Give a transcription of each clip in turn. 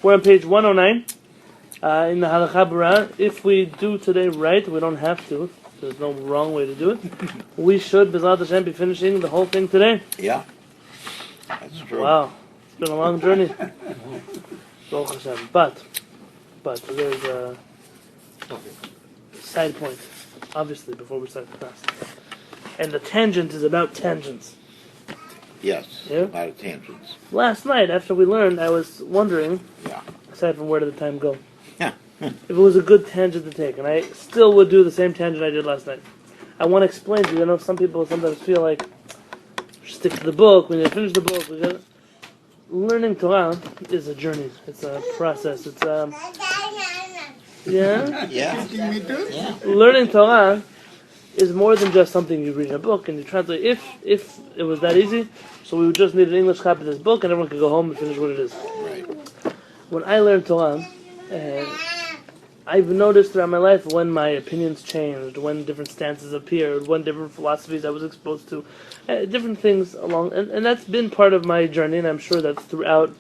We're on page 109 in the Halakha Bara. If we do today right, we don't have to. There's no wrong way to do it. We should, B'ezrat Hashem, be finishing the whole thing today. Yeah, that's true. Wow, it's been a long journey. Baruch Hashem. But there's a side point, obviously, before we start the class. And the tangent is about tangents. Yes, Yeah? a lot of tangents. Last night, after we learned, I was wondering, aside from where did the time go, if it was a good tangent to take. And I still would do the same tangent I did last night. I want to explain to you, I know some people sometimes feel like, stick to the book, we need to finish the book. Learning Torah is a journey. It's a process. It's Yeah. Learning Torah is more than just something you read in a book and you translate. If it was that easy, so we would just need an English copy of this book and everyone could go home and finish what it is. Right. When I learned Torah, I've noticed throughout my life when my opinions changed, when different stances appeared, when different philosophies I was exposed to, different things along, and that's been part of my journey, and I'm sure that throughout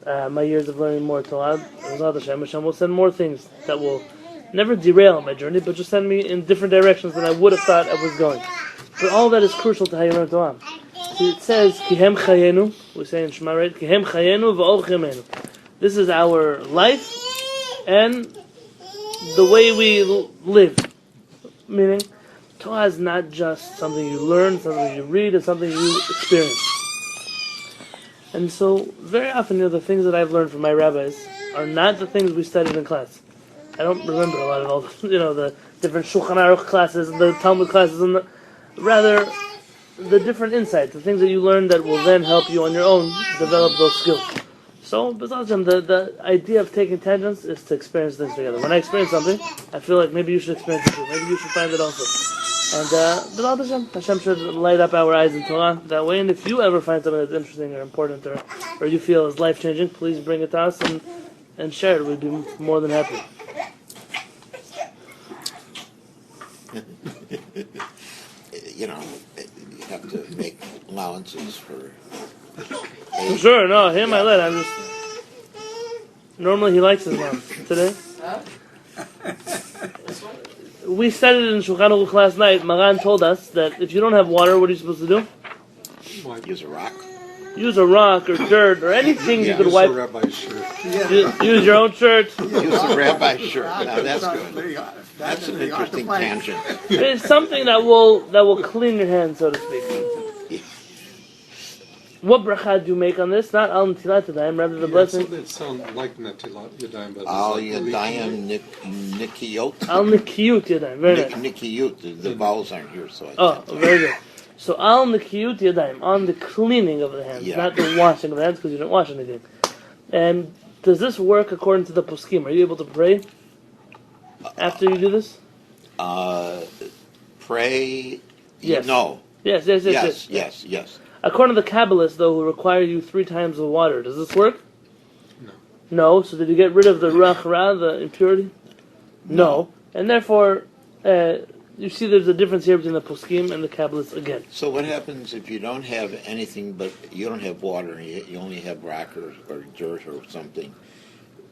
my years of learning more Torah, Hashem will send more things that will never derail my journey, but just send me in different directions than I would have thought I was going. But all that is crucial to how you learn Torah. See, it says, Kihem Chayenu, we say in Shema, right? Kihem Chayenu v'ol Chemenu. This is our life and the way we live. Meaning, Torah is not just something you learn, something you read, it's something you experience. And so, very often, the things that I've learned from my rabbis are not the things we studied in class. I don't remember a lot of all the different Shulchan Aruch classes, and the Talmud classes, and rather the different insights, the things that you learn that will then help you on your own develop those skills. So, the idea of taking tangents is to experience things together. When I experience something, I feel like maybe you should experience it too. Maybe you should find it also. And Hashem should light up our eyes in Torah that way. And if you ever find something that's interesting or important or you feel is life-changing, please bring it to us and share it. We'd be more than happy. You have to make allowances for... Sure, no, him I let. I'm just... Normally he likes his mom. Today? We studied in Shulchan Aruch last night. Maran told us that if you don't have water, what are you supposed to do? Use a rock. Use a rock or dirt or anything you could wipe. Use a rabbi's shirt. Use your own shirt. Use a rabbi's shirt. Now that's good. That's an interesting tangent. It's something that will clean your hands, so to speak. What bracha do you make on this? Not al netilat yadayim, rather the blessing. It sounds like netilat yadayim, but Al yadayim nikiyot. Al nikiyut yadayim. Very nice. Nikiyut. The vowels aren't here, so. Very good. So al nikiyut yadayim, on the cleaning of the hands, not the washing of the hands, because you don't wash anything. And does this work according to the poskim? Are you able to pray after you do this? Pray. Yes. No. Yes. According to the Kabbalists, though, who require you 3 times the water, does this work? No. So did you get rid of the rach ra, the impurity? No. And therefore, you see there's a difference here between the poskim and the Kabbalists again. So what happens if you don't have anything, but you don't have water, you only have rock or dirt or something?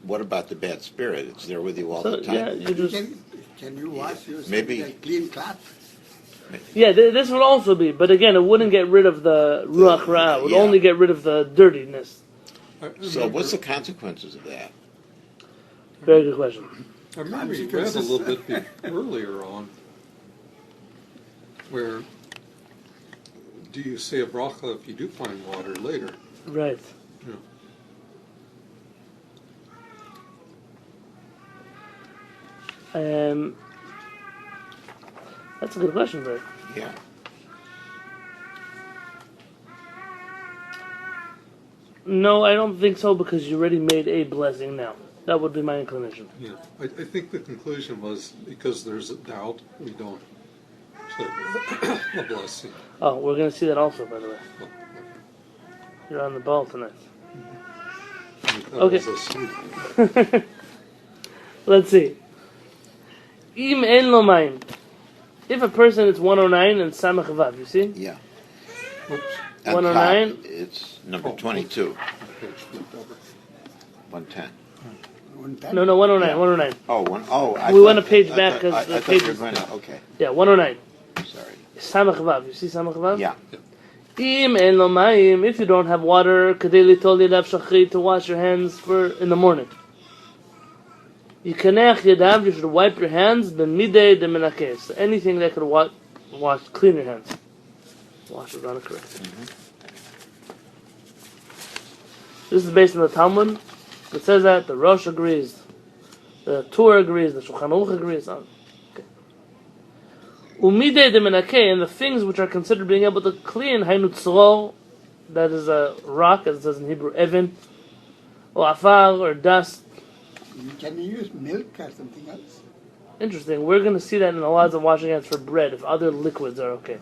What about the bad spirit? It's there with you all the time. Yeah, you just... Can you wash yourself maybe with a clean cloth? Yeah, this would also be, but again, it wouldn't get rid of the ruach ra. It would only get rid of the dirtiness. So what's the consequences of that? Very good question. I remember you read a little bit earlier on where do you say a bracha if you do find water later? Right. Yeah. That's a good question, Bert. Yeah. No, I don't think so, because you already made a blessing now. That would be my inclination. Yeah, I think the conclusion was because there's a doubt, we don't say a blessing. Oh, we're going to see that also, by the way. Oh, You're on the ball tonight. Okay. Let's see. Im en lo mayim. If a person is 109 and samach vav, you see? Yeah. Oops. 109. It's number 22. 110. No, 109, Yeah. 109. Oh, I We thought- went a page I back thought- 'cause I the thought page you were is- going to, okay. Yeah, 109. Sorry. Samach Vav. You see Samach Vav? Yeah. Im en lo mayim, if you don't have water, kadei litol yadav shachrit, to wash your hands for in the morning. Yikanech yadav, you should wipe your hands, b'midei de menakeh. So anything that could wash, clean your hands. Wash it on it correct. This is based on the Talmud. It says that the Rosh agrees, the Torah agrees, the Shulchan Aruch agrees. Umidei de menakeh, and the things which are considered being able to clean, hainu tzro, that is a rock, as it says in Hebrew, even, or afar, or dust. Can you use milk or something else? Interesting. We're going to see that in the laws of washing hands for bread, if other liquids are okay.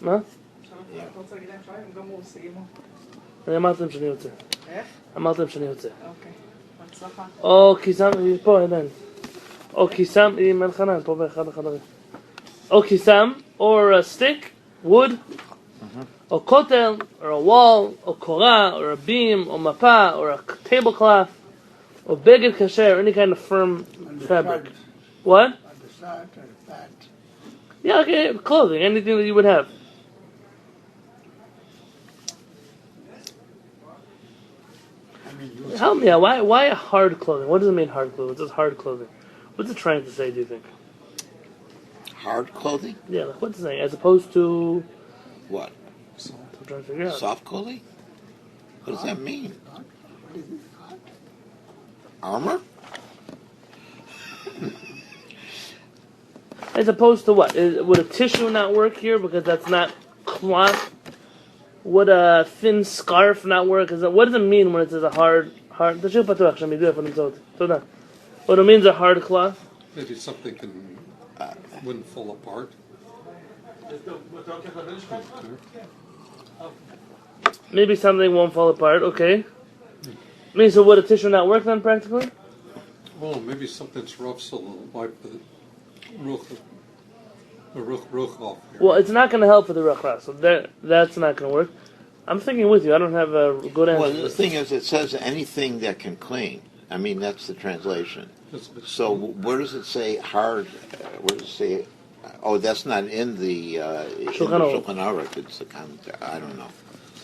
מה? אתה רוצה להגיד להם שי? הם גמרו, סיימו. אני אמרתי להם שאני יוצא. איך? אמרתי להם שאני יוצא. אוקיי. בהצלחה. או כיסם, היא פה עדיין. או כיסם, היא מלחנן, פה באחד החדרים. או כיסם, or a stick, wood, or kotel, or a wall, or korah, or a beam, or mapa, or a tablecloth, or beged kasher, any kind of firm On the fabric. shirt, What? on the shirt or that. Yeah, okay, clothing, anything that you would have. I mean, you Help me out. Why hard clothing? What does it mean hard clothing? What does hard clothing? What's it trying to say, do you think? Hard clothing? Yeah, like what's it saying? As opposed to... What? I'm trying to figure out. Soft clothing? What does that mean? what is it? Hot? Armor? As opposed to what? Would a tissue not work here because that's not cloth? Would a thin scarf not work? What does it mean when it says a hard? תשאיר פתוח, שאני אדע איפה נמצא אותי. תודה. What it means a hard cloth? Maybe something wouldn't fall apart. Maybe something won't fall apart, okay. I mean, so would a tissue not work then practically? Oh, maybe something's rough, so they'll wipe the ruch off. Here. Well, it's not going to help for the ruchra, so that's not going to work. I'm thinking with you. I don't have a good answer. Well, the thing is, it says anything that can clean. I mean, that's the translation. So where does it say hard? Where does it say? Oh, that's not in the Shulchan Aruch. It's the commentary. I don't know.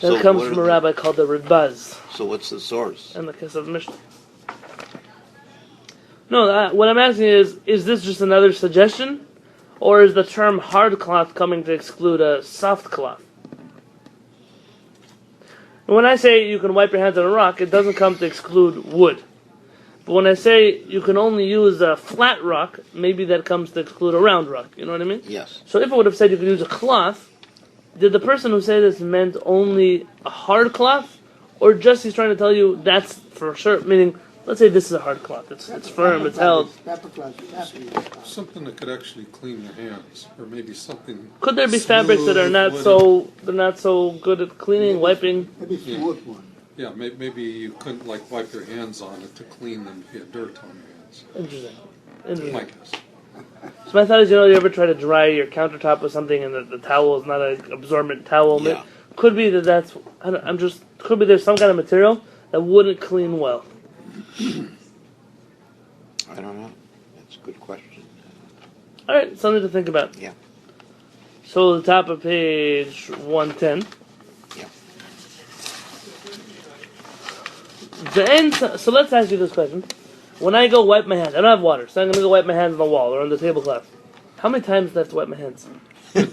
That comes what from are a the- rabbi called the Ridbaz So what's the source? and the Kesef Mishnah. No, what I'm asking is this just another suggestion? Or is the term hard cloth coming to exclude a soft cloth? When I say you can wipe your hands on a rock, it doesn't come to exclude wood. But when I say you can only use a flat rock, maybe that comes to exclude a round rock. You know what I mean? Yes. So if it would have said you could use a cloth, did the person who said this meant only a hard cloth? Or just he's trying to tell you that's for sure, meaning, let's say this is a hard cloth. It's firm, it's held. Paper cloth. Something that could actually clean your hands, or maybe something. Could there be fabrics that are not so good at cleaning, wiping? Maybe smooth one. Yeah, maybe you couldn't like wipe your hands on it to clean them if you had dirt on your hands. Interesting. My guess. So my thought is, you ever try to dry your countertop with something and the towel is not an absorbent towel? Yeah. Could be could be there's some kind of material that wouldn't clean well. I don't know. That's a good question. All right, something to think about. Yeah. So the top of page 110. Yeah. So let's ask you this question. When I go wipe my hands, I don't have water, so I'm going to go wipe my hands on the wall or on the tablecloth. How many times do I have to wipe my hands? 3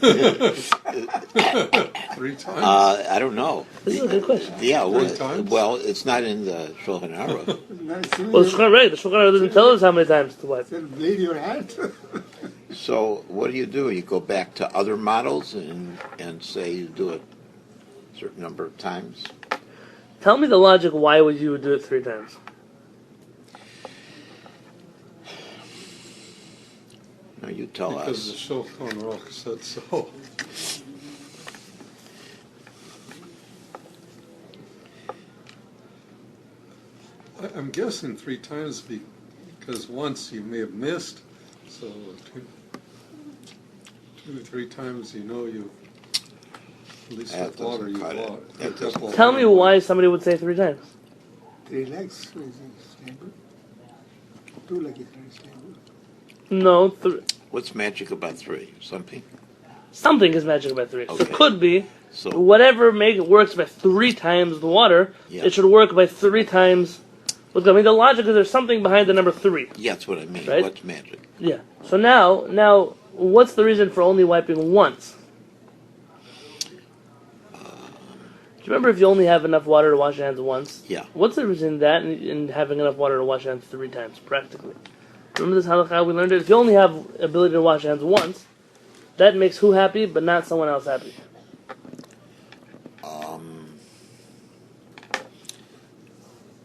times. I don't know. This is a good question. Yeah. times? Well, it's not in the Shulchan Aruch. Well, the Shulchan Aruch doesn't tell us how many times to wipe. Then bleed your hand. So what do? You go back to other models and say you do it a certain number of times? Tell me the logic why would you do it 3 times? No, you tell Because the us. Shulchan Aruch said so. I'm guessing 3 times because once you may have missed, so 2 or 3 times you at least That with water doesn't you cut it. bought. That doesn't- Tell me why somebody would say 3 times. 3 legs is stable. 2 legs is very stable. No, What's magic about 3? Something? something is magic about 3. So Okay. it could be So, whatever works by 3 times the water, Yeah. it should work by 3 times. Look, I mean, the logic is there's something behind the number 3. yeah, that's what I mean. Right? What's magic? Yeah. So now, what's the reason for only wiping once? Do you remember if you only have enough water to wash your hands once? Yeah. What's the reason in that and having enough water to wash your hands 3 times, practically? Remember this halakha we learned it? If you only have ability to wash your hands once, that makes who happy, but not someone else happy?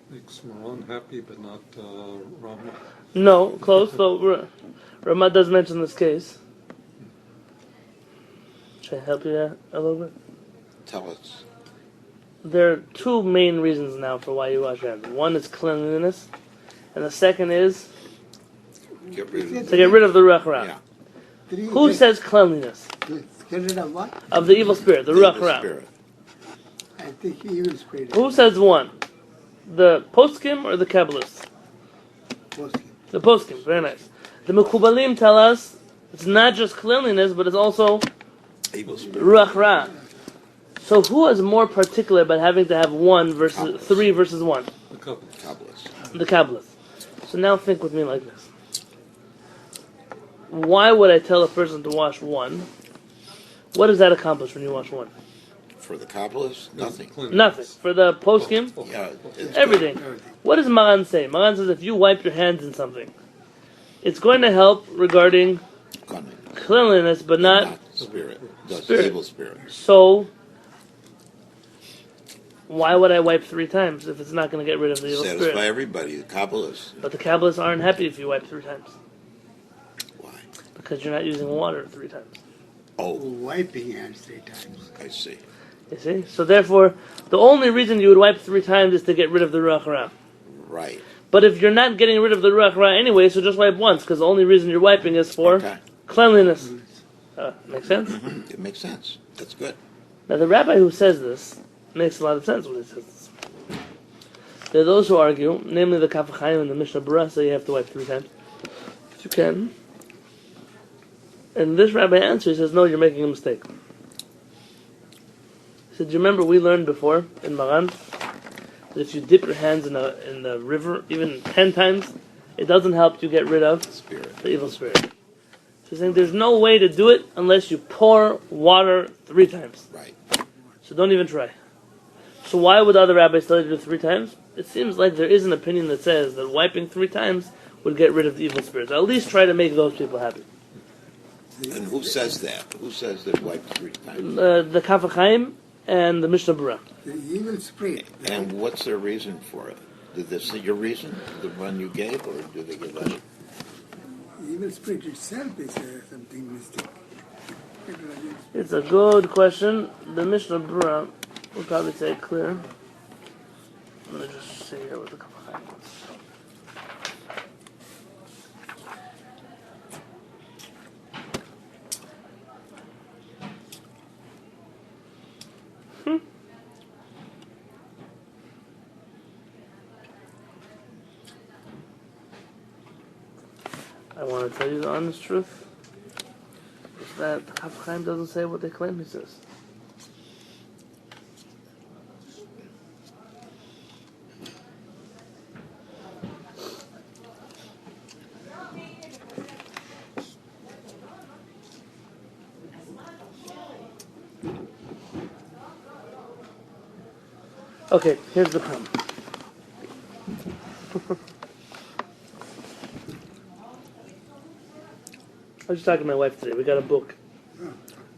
Makes Maran happy, but not Rama. No, close. So Ramad does mention this case. Should I help you a little bit? Tell us. There are 2 main reasons now for why you wash your hands. One is cleanliness, and the second is Get rid of to get rid of the ruach ra. Yeah. 3 Who says cleanliness? Get rid of what? Of the evil spirit, the the ruach evil ra. spirit. I think evil spirit. Who says one? The poskim or the Kabbalists? Poskim. The poskim, very nice. The Mekubalim tell us it's not just cleanliness, but it's also Evil spirit. ruach ra. So who is more particular about having to have 1 versus 3 versus 1? The couple. Kabbalists. The Kabbalists. So now think with me like this. Why would I tell a person to wash 1? What does that accomplish when you wash 1? For the Kabbalists, nothing. Nothing. For the poskim, Yeah, it's everything. Everything. What does Maran say? Maran says if you wipe your hands in something, it's going to help regarding Coming. cleanliness, but not spirit. The Spirit. evil spirit. so. Why would I wipe 3 times if it's not going to get rid of the evil Satisfy spirit? everybody. The Kabbalists. But the Kabbalists aren't happy if you wipe 3 times Why? because you're not using water 3 times. Oh, Wiping hands 3 times. I see. You see? So therefore, the only reason you would wipe 3 times is to get rid of the ruach ra. Right. But if you're not getting rid of the ruach ra anyway, so just wipe once, because the only reason you're wiping is for Okay. cleanliness. Make sense? It makes sense. That's good. Now the rabbi who says this makes a lot of sense when he says this. There are those who argue, namely the KSH and the Mishnah Berurah, say you have to wipe 3 times. If you can. And this rabbi answers, he says, no, you're making a mistake. He said, do you remember we learned before in Maran that if you dip your hands in the river even 10 times, it doesn't help you get rid of Spirit. the evil spirit. So he's saying there's no way to do it unless you pour water 3 times. Right. So don't even try. So why would other rabbis tell you to do 3 times? It seems like there is an opinion that says that wiping 3 times would get rid of the evil spirits. At least try to make those people happy. And who says that? Who says that wipe 3 times? The KSH and the Mishnah Berurah. The evil spirit. And what's their reason for it? Did this your reason? The one you gave, or do they give us? The evil spirit itself is something mystic. It's a good question. The Mishnah Berurah will probably say it clear. I'm going to just say here what the KSH is. I want to tell you the honest truth. Is that the HaShamayim doesn't say what they claim he says. Okay, here's the problem. I was just talking to my wife today. We got a book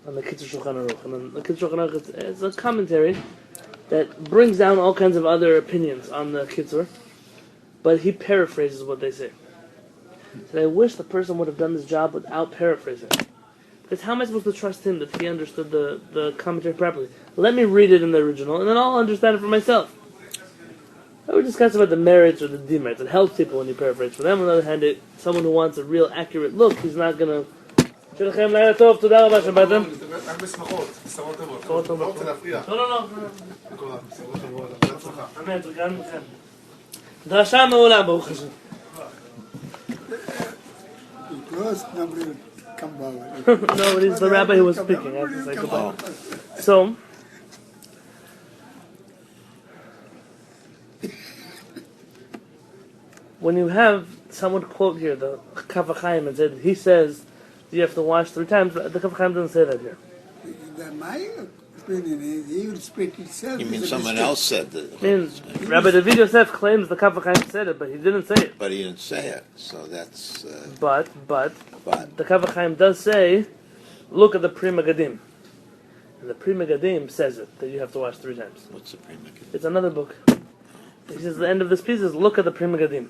on the Shulchan Aruch. And then the Shulchan Aruch is a commentary that brings down all kinds of other opinions on the Kitzur, but he paraphrases what they say. He said, I wish the person would have done this job without paraphrasing. Because how am I supposed to trust him that he understood the commentary properly? Let me read it in the original, and then I'll understand it for myself. I would discuss about the merits or the demerits. It helps people when you paraphrase for them. On the other hand, someone who wants a real accurate look, he's not going to... שיהיה לכם לילה טוב, תודה רבה שבאתם. רק בשמחות, בשורות טובות. בשורות טובות. לא רוצה להפריע. לא, לא, לא. בשורות טובות. אמת, גם מכם. Drasha me'ula, Baruch Hashem. Close, nobody would come forward. No, it is the rabbi who was speaking. I have to say goodbye. So, when you have someone quote here the KSH and said he says you have to wash 3 times, the KSH doesn't say that here. My opinion is he will spit itself. You mean is a someone mistake. else said that? I mean, Rabbi David Yosef claims the KSH said it, but he didn't say it. But he didn't say it, so that's. But But the KSH does say, look at the Pri Megadim. And the Pri Megadim says it, that you have to wash 3 times. what's the primitive? It's another book. He says the end of this piece is look at the Pri Megadim.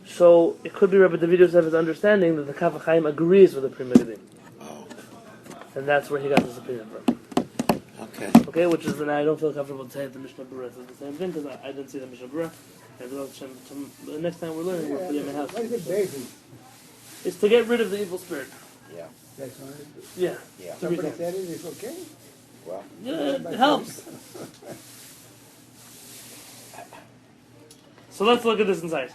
So it could be Rabbi David Yosef's understanding that the KSH agrees with the Pri Megadim. Oh, And that's where he got this opinion from. okay. Okay, which is, and I don't feel comfortable to say that the Mishnah Berurah says the same thing, because I didn't see the Mishnah Berurah. And the next time we're learning, we'll put it in my house. What is the basis? It's to get rid of the evil spirit. That's all. Yeah. Yeah. 3 Somebody times. said it is okay. Well, Yeah, it helps. So let's look at this inside.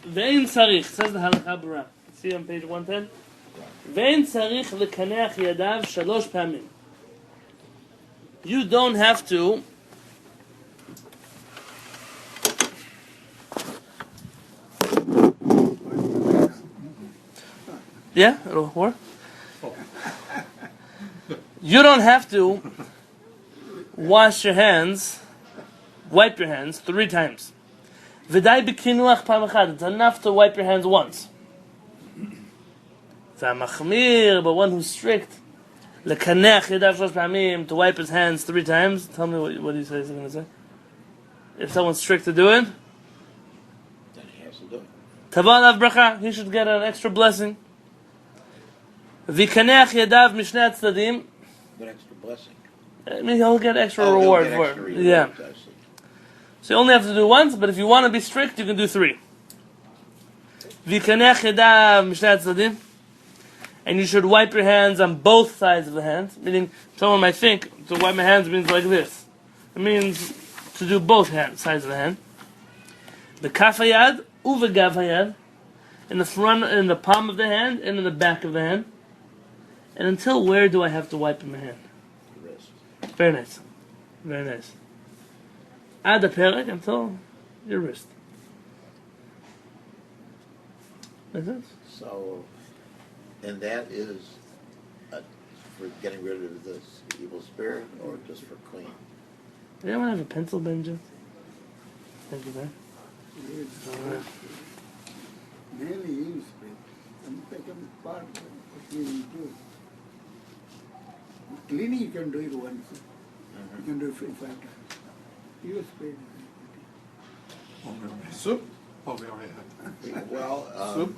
Ve'in sarich, says the Halakha Berurah. See on page 110? Ve'in sarich lekaneach yadav 3 pamim. You don't have to yeah, it'll work. You don't have to wash your hands, wipe your hands 3 times. V'dai b'kinuach pam echad. It's enough to wipe your hands once. V'amachmir, but one who's strict, lekanech yadav 3 pamim, to wipe his hands 3 times. Tell me what he says he's going to say. If someone's strict to do it, then he has to do it. Tavah alav bracha, he should get an extra blessing. V'kanech yadav mishnei tzdadim. An extra blessing. I mean, he'll get extra Oh, he'll reward get for extra it. rewards, Yeah. I see. So you only have to do once, but if you want to be strict, you can do 3. V'kanech yadav mishnei tzdadim. And you should wipe your hands on both sides of the hands. Meaning, someone might think, to wipe my hands means like this. It means to do both sides of the hand. The kaf hayad, uvegav hayad. In the front, in the palm of the hand, and in the back of the hand. And until where do I have to wipe my hand? Wrist. Very nice. Very nice. Add a perek until your wrist. Make sense? So, and that is for getting rid of this evil spirit, or just for clean? Does anyone have a pencil, Benja? Thank you, man. Mainly use spit. Some second part what we do. Cleaning you can do it once. You can do it 5 times. Use spit. Soup? Oh, we already had. Well, Soup?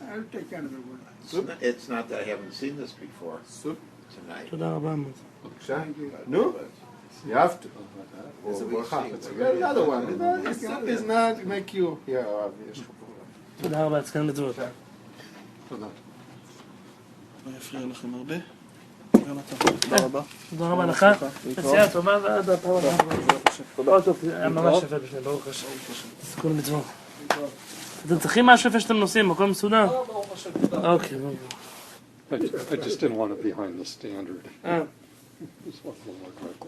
I'll take another one. it's not that I haven't seen this before Soup? tonight. תודה רבה, מוץ. Thank you. No, you have to. Well, It's a we'll bracha. see. It's another one. Soup is not make you. Yeah, יש לך פה. תודה רבה, תסכם בצוות. תודה. לא יפריע לכם הרבה. יונתן, תודה רבה. תודה רבה לך. נסיעה טובה ועד הפעם הבאה. כל טוב, היה ממש יפה בפני, ברוך השם. תזכו למצוות. אתם צריכים משהו איפה שאתם נוסעים, הכל מסודר? אוקיי, ברור. I just didn't want it behind the standard. Just want a little more direct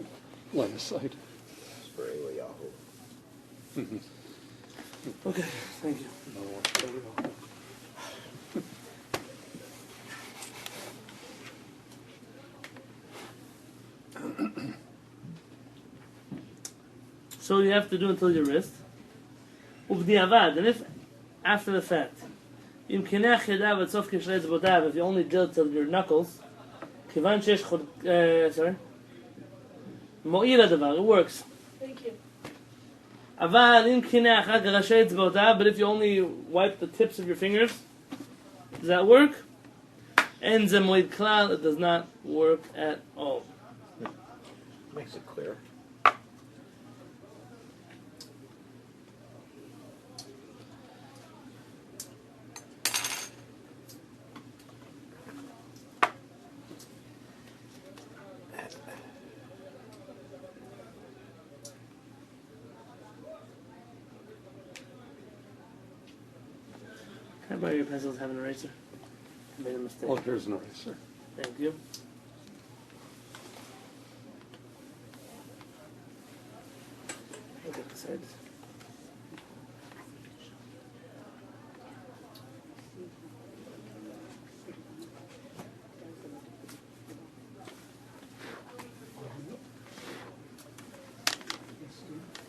line of sight. Spray away Yahoo. אוקיי, thank you. So you have to do until your wrist. ובדיעבד, and if after the fact, אם קינח ידיו עד סוף קשרי אצבעותיו, if you only drill till your knuckles, כיוון שיש sorry, מועיל הדבר, it works. Thank you. אבל אם קינח רק ראשי אצבעותיו, but if you only wipe the tips of your fingers, does that work? אין זה מועיל כלל, it does not work at all. Makes it clear. Can I borrow your pencils? Have an eraser. I made a mistake. Oh, here's an eraser. Thank you. Look at the sides.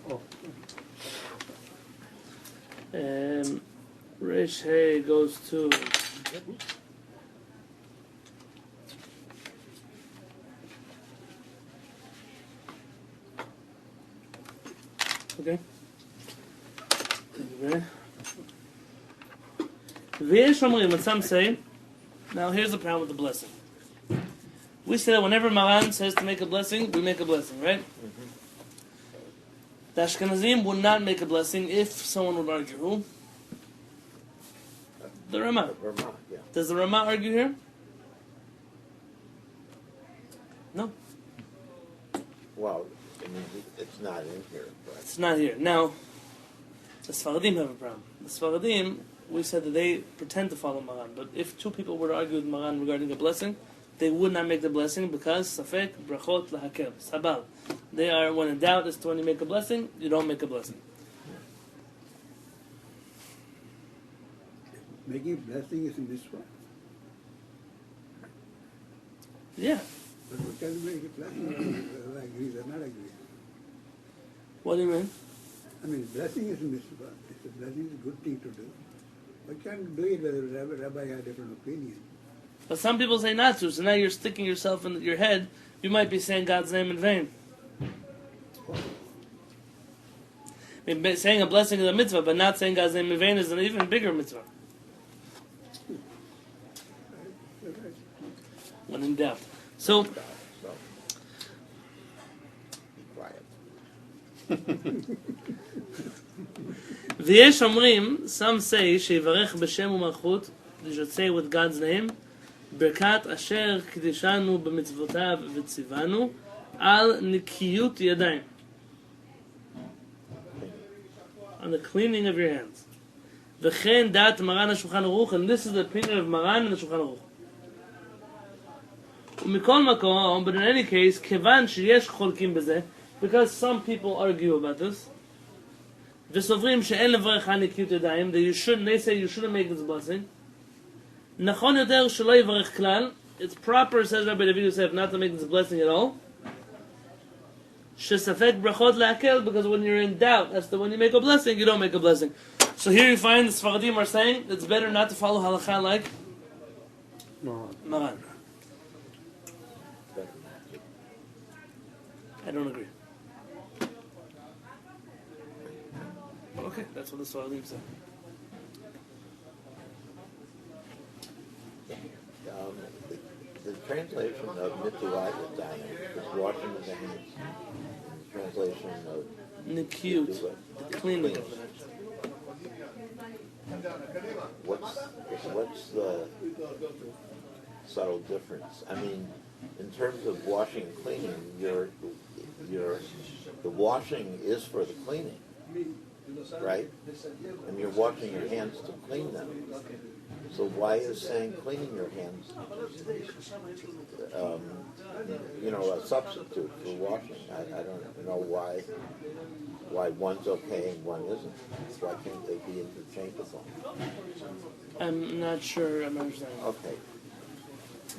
Oh, Rish Hay goes to okay. Thank you very. V'yesh omrim, what some say. Now here's the problem with the blessing. We say that whenever Maran says to make a blessing, we make a blessing, right? The Ashkenazim would not make a blessing if someone would argue. Who? The Ramah. Vermont, yeah. Does the Ramah argue here? No. Well, I mean, it's not in here, but It's not here. Now, the Sfaradim have a problem. The Sfaradim, we said that they pretend to follow Maran, but if two people were to argue with Maran regarding a blessing, they would not make the blessing because Safek, Brachot, Lahakel, Sabal. They are, when in doubt as to when you make a blessing, you don't make a blessing. Making blessing is a mitzvah. Yeah. But we can make a blessing, agree or not agree. What do you mean? I mean, blessing is a mitzvah. It's a blessing is a good thing to do. We can't do it whether Rabbi has a different opinion. But some people say not to, so now you're sticking yourself in your head. You might be saying God's name in vain. I mean, saying a blessing is a mitzvah, but not saying God's name in vain is an even bigger mitzvah. When in doubt. So, be quiet. V'yesh omrim, some say, shevarech b'shem u'malchut, they should say with God's name, Berkat asher kidishanu b'mitzvotav v'tzivanu, al nikiyut yadayim. On the cleaning of your hands. V'chen dat Maran HaShulchan Aruch, and this is the opinion of Maran and the Shulchan Aruch. U'mikol makom, but in any case, kevan sheyesh cholkim b'zeh, because some people argue about this, v'sovrim she'en levarech al nikiyut yadayim, that you shouldn't, they say you shouldn't make this blessing. Nachon yoter shelo yivarech klal, it's proper, says Rabbi David Yosef, not to make this blessing at all. Shesafek brachot le'akel, because when you're in doubt as to when you make a blessing, you don't make a blessing. So here you find the Sfaradim are saying it's better not to follow halakha like Maran. I don't agree. Okay, that's what the Sfaradim say. The translation of Mituat Yadayim is washing of the hands. The translation of Nikiyut, the cleaning of the hands. What's the subtle difference? I mean, in terms of washing and cleaning, the washing is for the cleaning, right? And you're washing your hands to clean them. So why is saying cleaning your hands, a substitute for washing? I don't know why one's okay and one isn't. Why can't they be interchangeable? I'm not sure I'm understanding. Okay.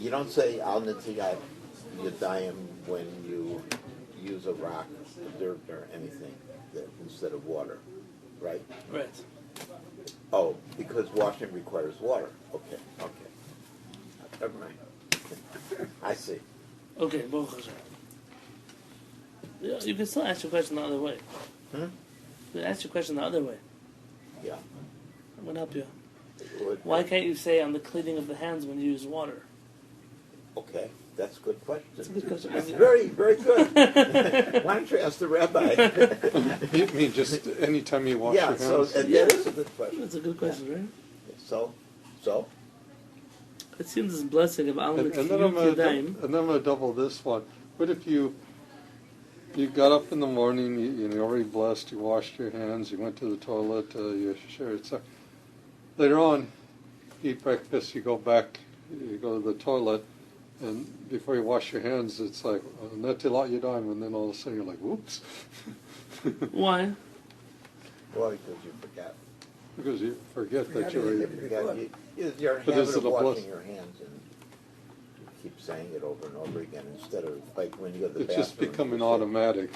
You don't say al netiyat yadayim when you use a rock, dirt, or anything instead of water, right? Right. Oh, because washing requires water. Okay. Never mind. I see. Okay, Baruch Hashem. Yeah, you can still ask your question the other way. Hmm? You can ask your question the other way. Yeah. I'm going to help you. Would- Why can't you say on the cleaning of the hands when you use water? Okay, that's a good question. That's a good question. That's very, very good. Why don't you ask the rabbi? You mean just anytime you wash your Yeah, hands? so that is a good question. That's a good question, right? So, It seems this blessing of Al And then I'm Nikiyut going Yadayim. to double this one. What if you got up in the morning, you already blessed, you washed your hands, you went to the toilet, you shared stuff. Later on, eat breakfast, you go back, you go to the toilet, and before you wash your hands, it's like, Netilat Yadayim, and then all of a sudden you're like, whoops. Why? Well, because you forgot. Because you forget that you're You eating. forgot your But habit is of it a washing blessing? your hands, and you keep saying it over and over again instead of like when you go to the It's bathroom. just becoming you say- automatic.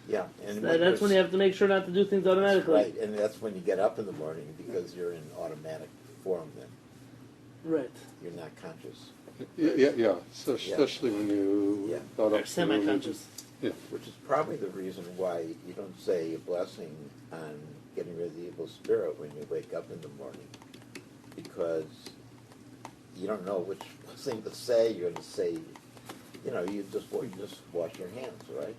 Yeah, and That's when you have to make sure not to do things automatically. Right, and that's when you get up in the morning because you're in automatic form. Then Right. you're not conscious, Yeah. So especially when you Yeah. got Or up. semi-conscious. which is probably the reason why you don't say a blessing on getting rid of the evil spirit when you wake up in the morning, because you don't know which thing to say. You're going to say, you just wash your hands, right?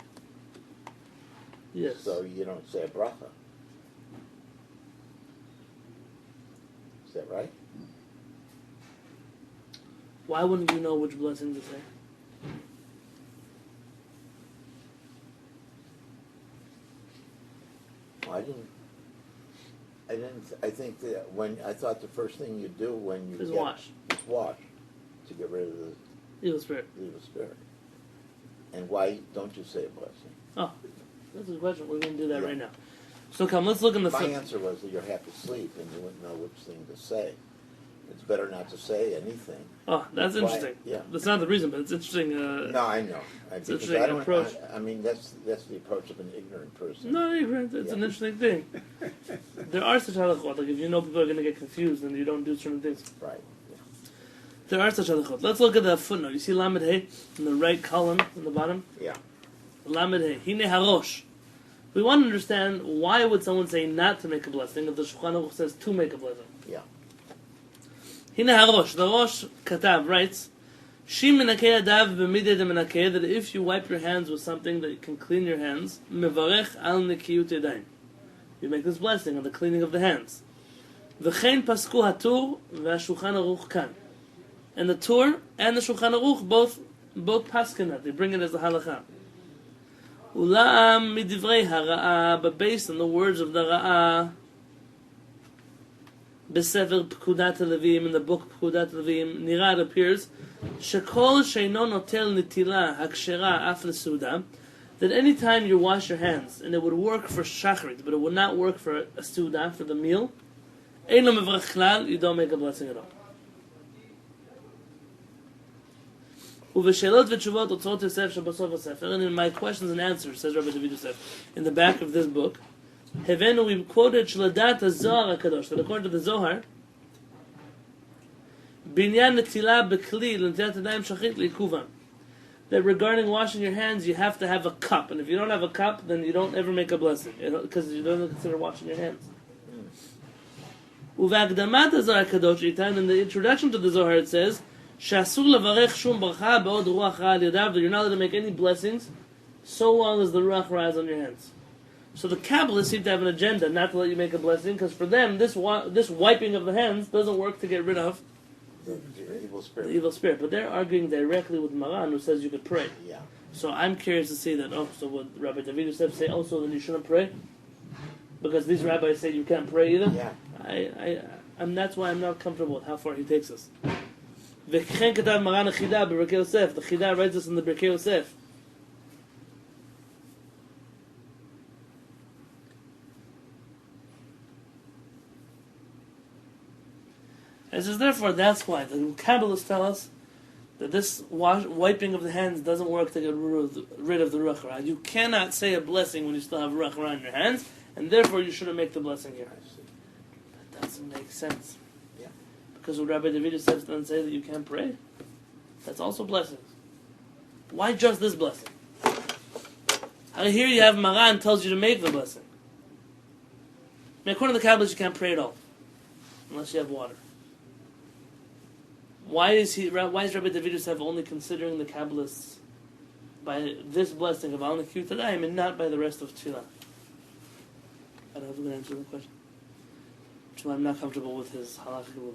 Yes. So you don't say a bracha. Is that right? Why wouldn't you know which blessing to say? Well, I think that I thought the first thing you do when you Is wash. is wash to get rid of the Evil spirit. evil spirit. And why don't you say a blessing? Oh, that's a question. We're going to do that Yeah. right now. So come, let's look in the... My answer was that you're half asleep and you wouldn't know which thing to say. It's better not to say anything. Oh, that's Why- interesting. yeah. That's not the reason, but it's interesting. No, I know. It's Because interesting I don't. approach. I mean, that's the approach of an ignorant person. No, you're right. It's an Yeah. interesting thing. There are such halachot. Like if you know people are going to get confused and you don't do certain things. Right. Yeah. There are such halachot. Let's look at the footnote. You see Lamed Hey in the right column in the bottom? Yeah. Lamed Hey. Hine harosh. We want to understand why would someone say not to make a blessing if the Shulchan Aruch says to make a blessing. Yeah. Hine harosh. The Rosh Katav writes, Shim menakeh adav b'mideh de menakeh, that if you wipe your hands with something that can clean your hands, mevarech al nekiyut yadayim. You make this blessing on the cleaning of the hands. V'chein pasku hatur v'ashulchan aruch kan. And the Tur and the Shulchan Aruch both paskin that. They bring it as a halacha. Ulam midivrei hara'ah, but based on the words of the Ra'ah, Besefer Pekudat Halevim, in the book Pekudat Halevim, Nira, it appears, Shekol sheino notel nitila hakshera af lesuda, that any time you wash your hands, and it would work for shachrit, but it would not work for a suda, for the meal, ein lo mevarach klal, you don't make a blessing at all. Uveshelot v'tshuvot otzot Yosef shabasov hasefer, and in my questions and answers, says Rabbi David Yosef, in the back of this book, Hevenu, we quoted Sheladat HaZohar HaKadosh, that according to the Zohar, Binyan Netila B'Kli L'Netilat Yadayim Shachrit L'Ikuvam, that regarding washing your hands, you have to have a cup, and if you don't have a cup, then you don't ever make a blessing, because you don't consider washing your hands. Uv'Akdamat HaZohar HaKadosh, in the introduction to the Zohar, it says, Sh'asur levarech shum bracha ba'od ruach ra al yadav, that you're not allowed to make any blessings so long as the ruach ra is on your hands. So the Kabbalists seem to have an agenda not to let you make a blessing, because for them, this wiping of the hands doesn't work to get rid of The evil spirit. the evil spirit. But they're arguing directly with Maran, who says you could pray. Yeah. So I'm curious to see that, so would Rabbi David Yosef say also that you shouldn't pray? Because these rabbis say you can't pray either? Yeah. And that's why I'm not comfortable with how far he takes us. V'chen katav Maran HaChida b'Berkei Yosef. The Chida writes this in the Berkei Yosef. It says, therefore, that's why the Kabbalists tell us that this wiping of the hands doesn't work to get rid of the ruach ra. You cannot say a blessing when you still have ruach ra in your hands, and therefore you shouldn't make the blessing here. I see. That doesn't make sense. Yeah. Because what Rabbi David says doesn't say that you can't pray. That's also blessings. Why just this blessing? Here you have Maran tells you to make the blessing. I mean, according to the Kabbalists, you can't pray at all unless you have water. Why is Rabbi David Yosef only considering the Kabbalists by this blessing of Al Nekiyut Yadayim and not by the rest of Tefillah? I don't have a good answer to the question. So I'm not comfortable with his halakhic ruling.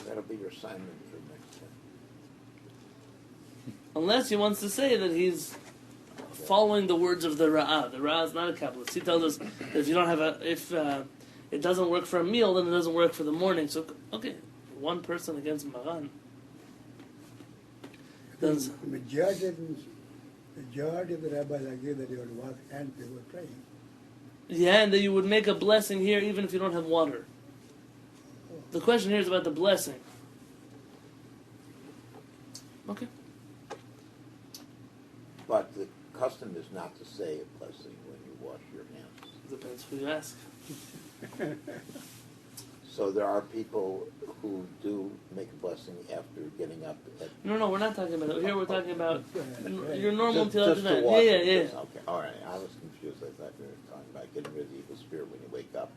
That'll be your assignment for next time. Unless he wants to say that he's following the words of the Ra'ah. The Ra'ah is not a Kabbalist. He tells us that if you don't have it doesn't work for a meal, then it doesn't work for the morning. So, okay, one person against Maran. The majority of the rabbis agree that you would wash hands before praying. Yeah, and that you would make a blessing here even if you don't have water. The question here is about the blessing. Okay. But the custom is not to say a blessing when you wash your hands. Depends who you ask. So there are people who do make a blessing after getting up at... No, we're not talking about it. Here we're talking about your Just, normal just Tilat to Yadayim. wash Yeah. it. Okay, all right. I was confused. I thought we were talking about getting rid of the evil spirit when you wake up.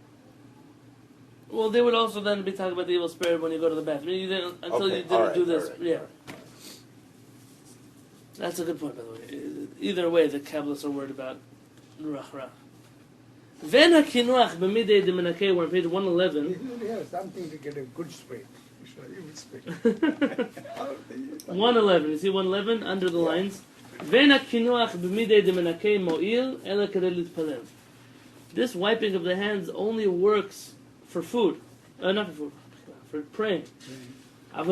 Well, they would also then be talking about the evil spirit when you go to the bathroom. You didn't, until Okay, you didn't all right, do this. all right, Yeah. all right. That's a good point, by the way. Either way, the Kabbalists are worried about Ruach. Ven hakinuach b'midei demenakei, we're on page 111. You usually have something to get a good spray. So you would spray. 111. You see 111 under the lines. Ven hakinuach b'midei demenakei mo'il ela kedei litpalev. This wiping of the hands only works for food. Not for food. For praying. But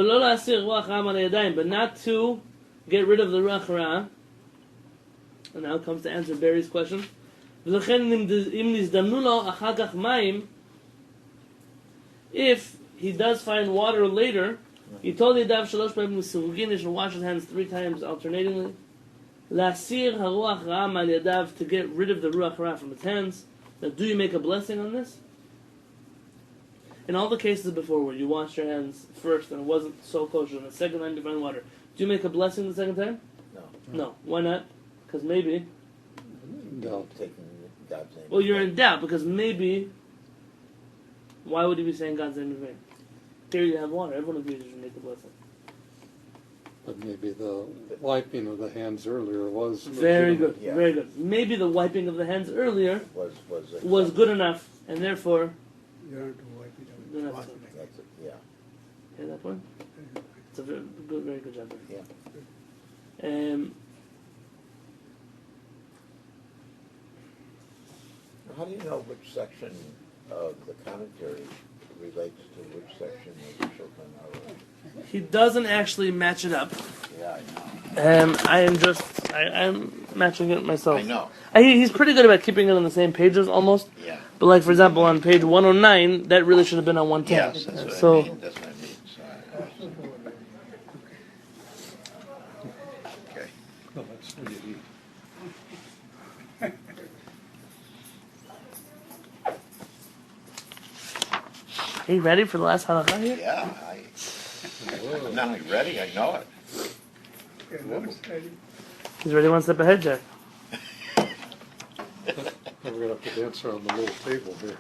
not to get rid of the ruach ra. And now comes to answer Barry's question. If he does find water later, he told Yadav shalosh pa'amim l'sirugin, he should wash his hands 3 times alternatingly. Lasir haruach ra'am al yadav, to get rid of the ruach ra from his hands. Now, do you make a blessing on this? In all the cases before where you washed your hands first and it wasn't so kosher, and the second time you find water, do you make a blessing the second time? No. Why not? Because maybe. Doubt. Taking God's name. Well, you're in doubt because maybe. Why would he be saying God's name in vain? Here you have water. Everyone agrees you should make a blessing. But maybe the wiping of the hands earlier was Very legitimate. good. Yeah. Very good. Maybe the wiping of the hands earlier Was was good enough, and therefore. You don't have to wipe it out. Then that's Wash it. it. That's it, yeah. Hear that point? It's a very good job. Yeah. How do you know which section of the commentary relates to which section of the Shulchan Aruch? He doesn't actually match it up. Yeah, I know. I'm matching it myself. I know. He's pretty good about keeping it on the same pages almost. Yeah. But like for example, on page 109, that really should have been on 110. Yes, that's what So I mean. That's what I mean. Okay. No, that's what you eat. are you ready for the last halakha here? Yeah, I'm not only ready, I know it. Okay, now it's ready. He's ready one step ahead, Jack. Now we're going to have to answer on the little table here.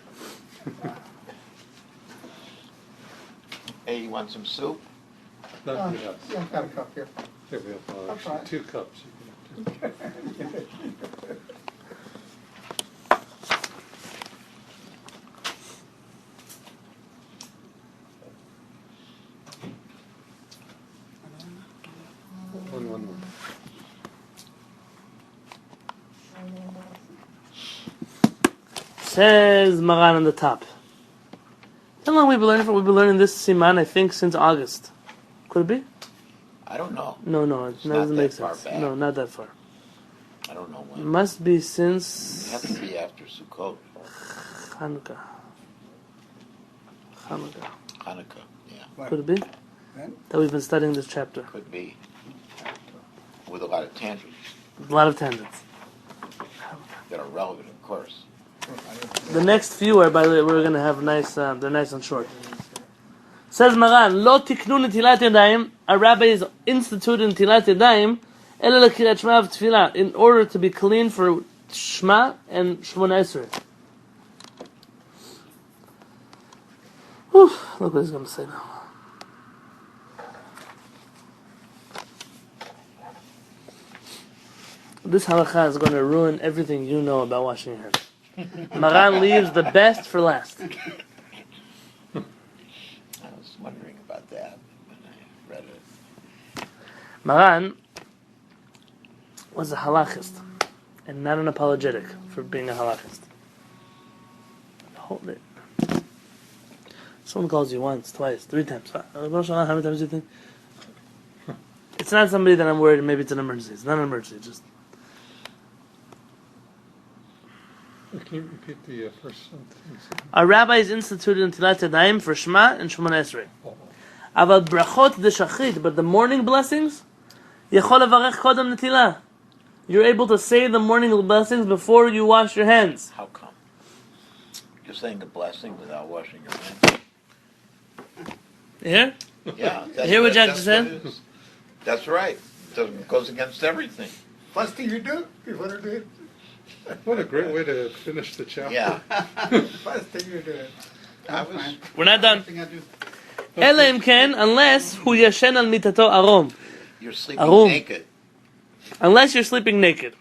Hey, you want some soup? Not yet. Yeah, I've got a cup here. Here we have I'll try. actually 2 cups. One. Says Maran on the top. How long we've been learning for? We've been learning this Siman, I think, since August. Could it be? I don't know. No, it not doesn't that make far sense. back. No, not that far. I don't know when. Must be It since has to be after Sukkot. Hanukkah. Hanukkah, yeah. Could it be? When? That we've been studying this chapter. Could be. With a lot of tangents A lot of tangents. that are relevant, of course. The next few are, by the way, we're going to have nice, they're nice and short. Says Maran, Lo tiknu netilat yadayim, a rabbi is instituted netilat yadayim, ela lekirat shema v'tfilah, in order to be clean for Shema and Shemona Esrei. Whew, look what he's going to say now. This halakha is going to ruin everything you know about washing your hands. Maran leaves the best for last. I was wondering about that when I read it. Maran was a halachist and not an apologetic for being a halachist. Hold it. Someone calls you once, twice, 3 times. How many times do you think? It's not somebody that I'm worried. Maybe it's an emergency. It's not an emergency. Just Can you repeat the first sentence? our rabbis instituted Netilat Yadayim for Shema and Shemona Esrei. Aval brachot de shachrit, but the morning blessings, yechol levarech kodam netilah. You're able to say the morning blessings before you wash your hands. How come? You're saying the blessing without washing your hands. You hear? Yeah. You hear what Jack just said? it is. That's right. It goes against everything. First thing you do before you do it. What a great way to finish the chapter. Yeah. First thing you do it. We're not done. Thing I do. Ela im ken, unless hu yashen al mitato arom. You're sleeping Arum. naked. Unless you're sleeping naked.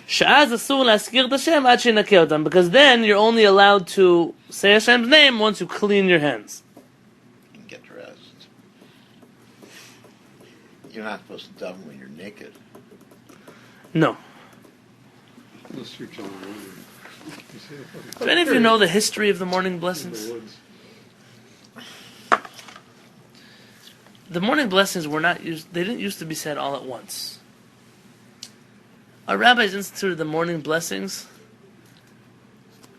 Sha'az asur laskir את Hashem ad shenakeh otam, because then you're only allowed to say Hashem's name once you clean your hands. And get dressed. You're not supposed to tell them when you're naked. No. Unless you're John Wayne. You see, Do any of you know the history of the morning in blessings? the woods. The morning blessings were not used. They didn't used to be said all at once. Our rabbis instituted the morning blessings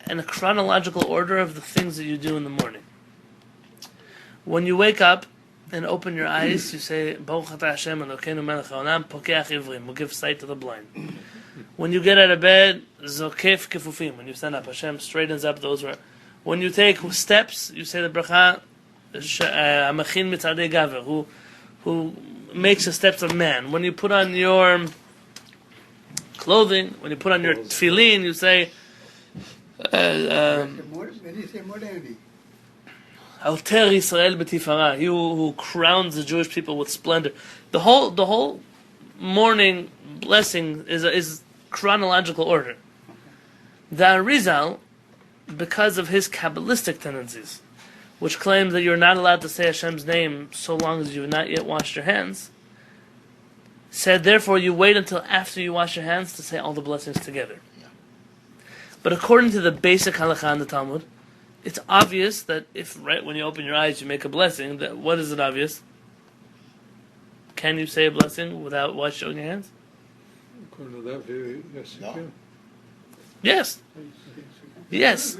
in a chronological order of the things that you do in the morning. When you wake up and open your eyes, you say, Baruch atah Hashem Elokeinu melech haolam, pokeach ivrim, who gives sight to the blind. When you get out of bed, zokef kefufim, when you stand up, Hashem straightens up those. When you take steps, you say the bracha, Amachin mitzadei gaver, who makes the steps of man. When you put on your clothing, when you put on your tefillin, you say, When you say modernity, Alter Yisrael b'tifara, he who crowns the Jewish people with splendor. The whole morning blessing is chronological order. The Arizal, because of his Kabbalistic tendencies, which claims that you're not allowed to say Hashem's name so long as you have not yet washed your hands, said therefore you wait until after you wash your hands to say all the blessings together. But according to the basic halakha in the Talmud, it's obvious that if right when you open your eyes you make a blessing, that what is it obvious? Can you say a blessing without washing your hands? According to that view, yes, you No. can. Yes. Yes.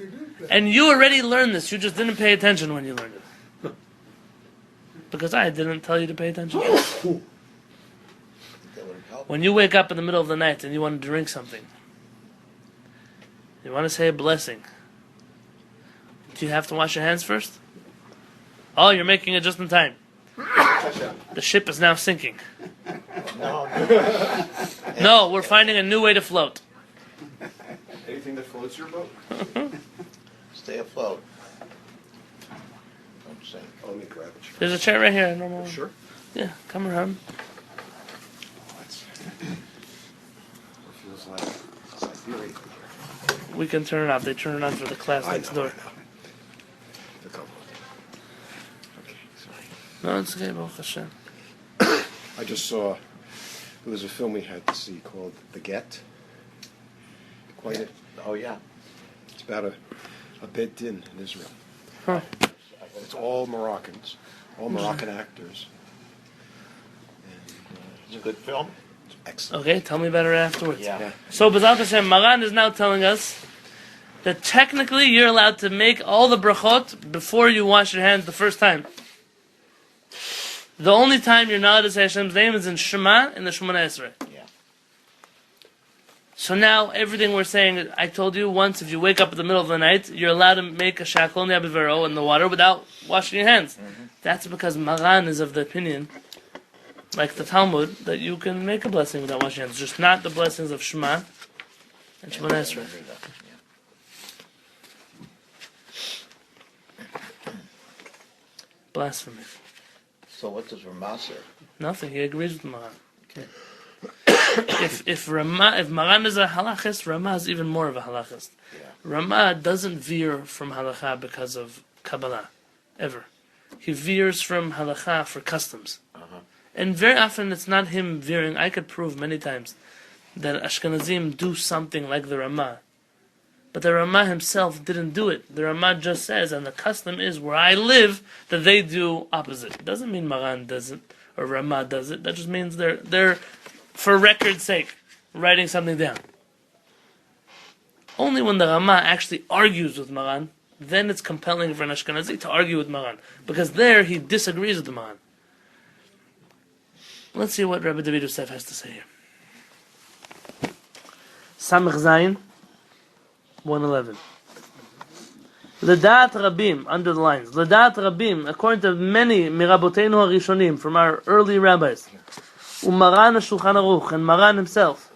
And you already learned this, you just didn't pay attention when you learned it. Because I didn't tell you to pay attention. That would have helped. When you wake up in the middle of the night and you want to drink something, you want to say a blessing, do you have to wash your hands first? Oh, you're making it just in time. The ship is now sinking. No. No, we're finding a new way to float. Anything that floats your boat? Stay afloat. Don't sink. Let me grab a chair. There's a chair right here. Normal. Sure. Yeah, come around. It feels like Siberia. We can turn it off. They turn it on for the class next door. The couple. Okay, sorry. No, it's okay, Baruch Hashem. I just saw, there was a film we had to see called The Get. Quite Oh, yeah. It's about a bed din in Israel. Huh. It's all Moroccans, all Moroccan actors. And, It's a good film. it's excellent. Okay, tell me about it afterwards. Yeah. So, B'ezrat Hashem, Maran is now telling us that technically you're allowed to make all the brachot before you wash your hands the first time. The only time you're not allowed to say Hashem's name is in Shema and the Shemona Esrei. Yeah. So now everything we're saying, I told you once, if you wake up in the middle of the night, you're allowed to make a shakol ne'abivero in the water without washing your hands. That's because Maran is of the opinion, like the Talmud, that you can make a blessing without washing your hands, just not the blessings of Shema and Shemona Esrei. Blasphemy. So what does Ramah say? Nothing. He agrees with Maran. Okay. If Maran is a halachist, Ramah is even more of a halachist. Yeah. Ramah doesn't veer from halacha because of Kabbalah, ever. He veers from halacha for customs. And very often it's not him veering. I could prove many times that Ashkenazim do something like the Ramah But the Ramah himself didn't do it. The Ramah just says, and the custom is where I live, that they do opposite. It doesn't mean Maran does it, or Ramah does it. That just means they're for record's sake, writing something down. Only when the Ramah actually argues with Maran, then it's compelling for an Ashkenazi to argue with Maran. Because there, he disagrees with the Maran. Let's see what Rabbi David Yosef has to say here. Samech Zayin, 111. Ledat Rabim, under the lines. Ledat Rabim, according to many Miraboteinu HaRishonim, from our early rabbis, Umaran Shulchan Aruch, and Maran himself.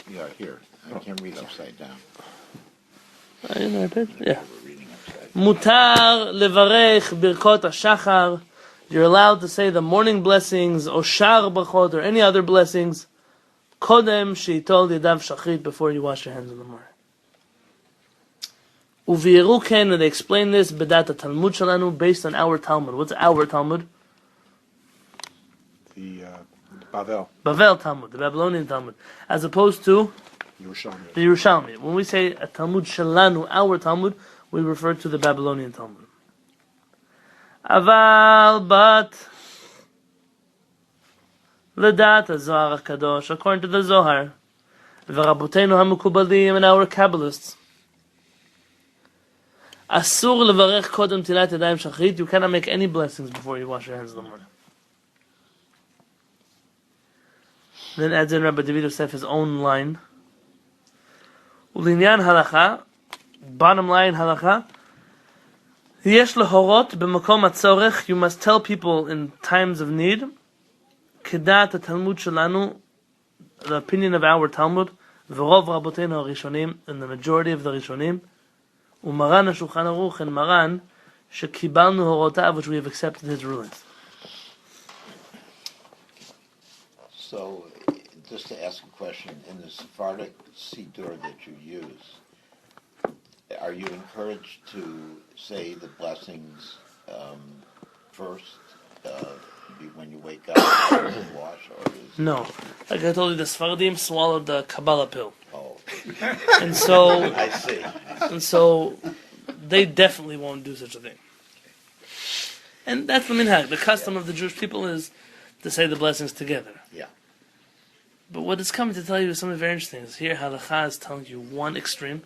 Yeah, here. I can read upside down. Yeah. Mutar levarech birkot hashachar. You're allowed to say the morning blessings, or Shaar brachot, or any other blessings. Kodem sheitol yadav shachrit, before you wash your hands in the morning. Uviru ken, and they explain this bedat Talmud shalanu, based on our Talmud. What's our Talmud? The Bavel. Bavel Talmud, the Babylonian Talmud, as opposed to Yerushalmi. the Yerushalmi. When we say a Talmud shalanu, our Talmud, we refer to the Babylonian Talmud. Aval, but ledat Zohar Kadosh, according to the Zohar, v'raboteinu hamukubalim, and our Kabbalists, asur levarech kodem tilat yadayim shachrit. You cannot make any blessings before you wash your hands in the morning. Then adds in Rabbi David Yosef his own line. Ulinyan halacha, bottom line halacha, yesh lehorot b'makom hatzorech, you must tell people in times of need, kedat Talmud shelanu, the opinion of our Talmud, v'rov raboteinu harishonim, and the majority of the Rishonim, umaran HaShulchan Aruch, and Maran, shekibalnu horotav, which we have accepted his rulings. So, just to ask a question, in the Sephardic Siddur that you use, are you encouraged to say the blessings first when you wake up and wash, or is No. Like I told you, the Sephardim swallowed the Kabbalah pill. Oh, And so, I see. they definitely won't do such a thing. And that's the minhag. The custom of the Jewish people is to say the blessings together. Yeah. But what it's coming to tell you is something very interesting. Is here Halakha is telling you one extreme,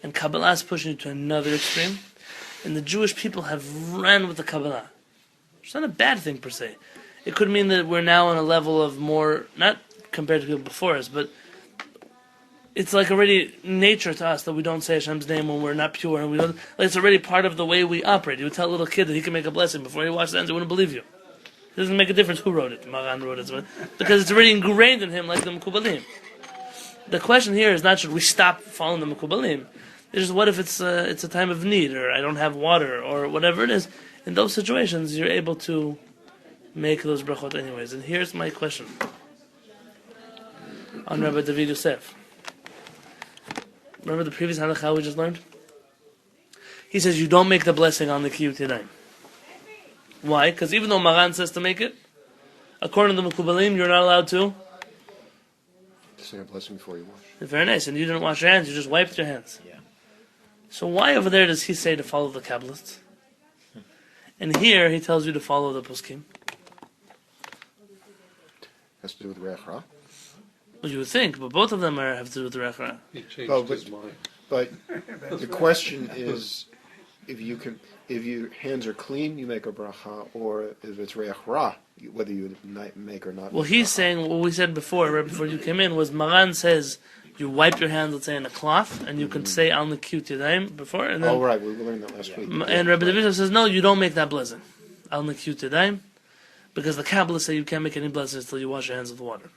and Kabbalah is pushing you to another extreme. And the Jewish people have ran with the Kabbalah. It's not a bad thing per se. It could mean that we're now on a level of more, not compared to people before us, but it's like already nature to us that we don't say Hashem's name when we're not pure, and we don't. Like it's already part of the way we operate. You would tell a little kid that he can make a blessing before he washes his hands, he wouldn't believe you. It doesn't make a difference who wrote it. Maran wrote it, because it's already ingrained in him, like the Mekubalim. The question here is not should we stop following the Mekubalim. It's just what if it's a time of need, or I don't have water, or whatever it is. In those situations, you're able to make those brachot anyways. And here's my question on Rabbi David Yosef. Remember the previous halakha we just learned? He says you don't make the blessing on the Kehillat Yadayim. Why? Because even though Maran says to make it, according to the Mekubalim, you're not allowed to Say a blessing before you wash. very nice. And you didn't wash your hands, you just wiped your hands. Yeah. So why over there does he say to follow the Kabbalists? And here he tells you to follow the Poskim. Has to do with Reach Ra. Well, you would think, but both of them have to do with the Rechra. He changed Oh, his mind. But the question is, if your hands are clean, you make a bracha, or if it's Reach Ra, whether you make or not. Well, he's saying what we said before, right before you came in, was Maran says you wipe your hands, let's say, in a cloth, and you can say Al Kehillat Yadayim before, and then. Oh, right, we learned that last week. And Rabbi David says no, you don't make that blessing, Al Kehillat Yadayim, because the Kabbalists say you can't make any blessings until you wash your hands with water.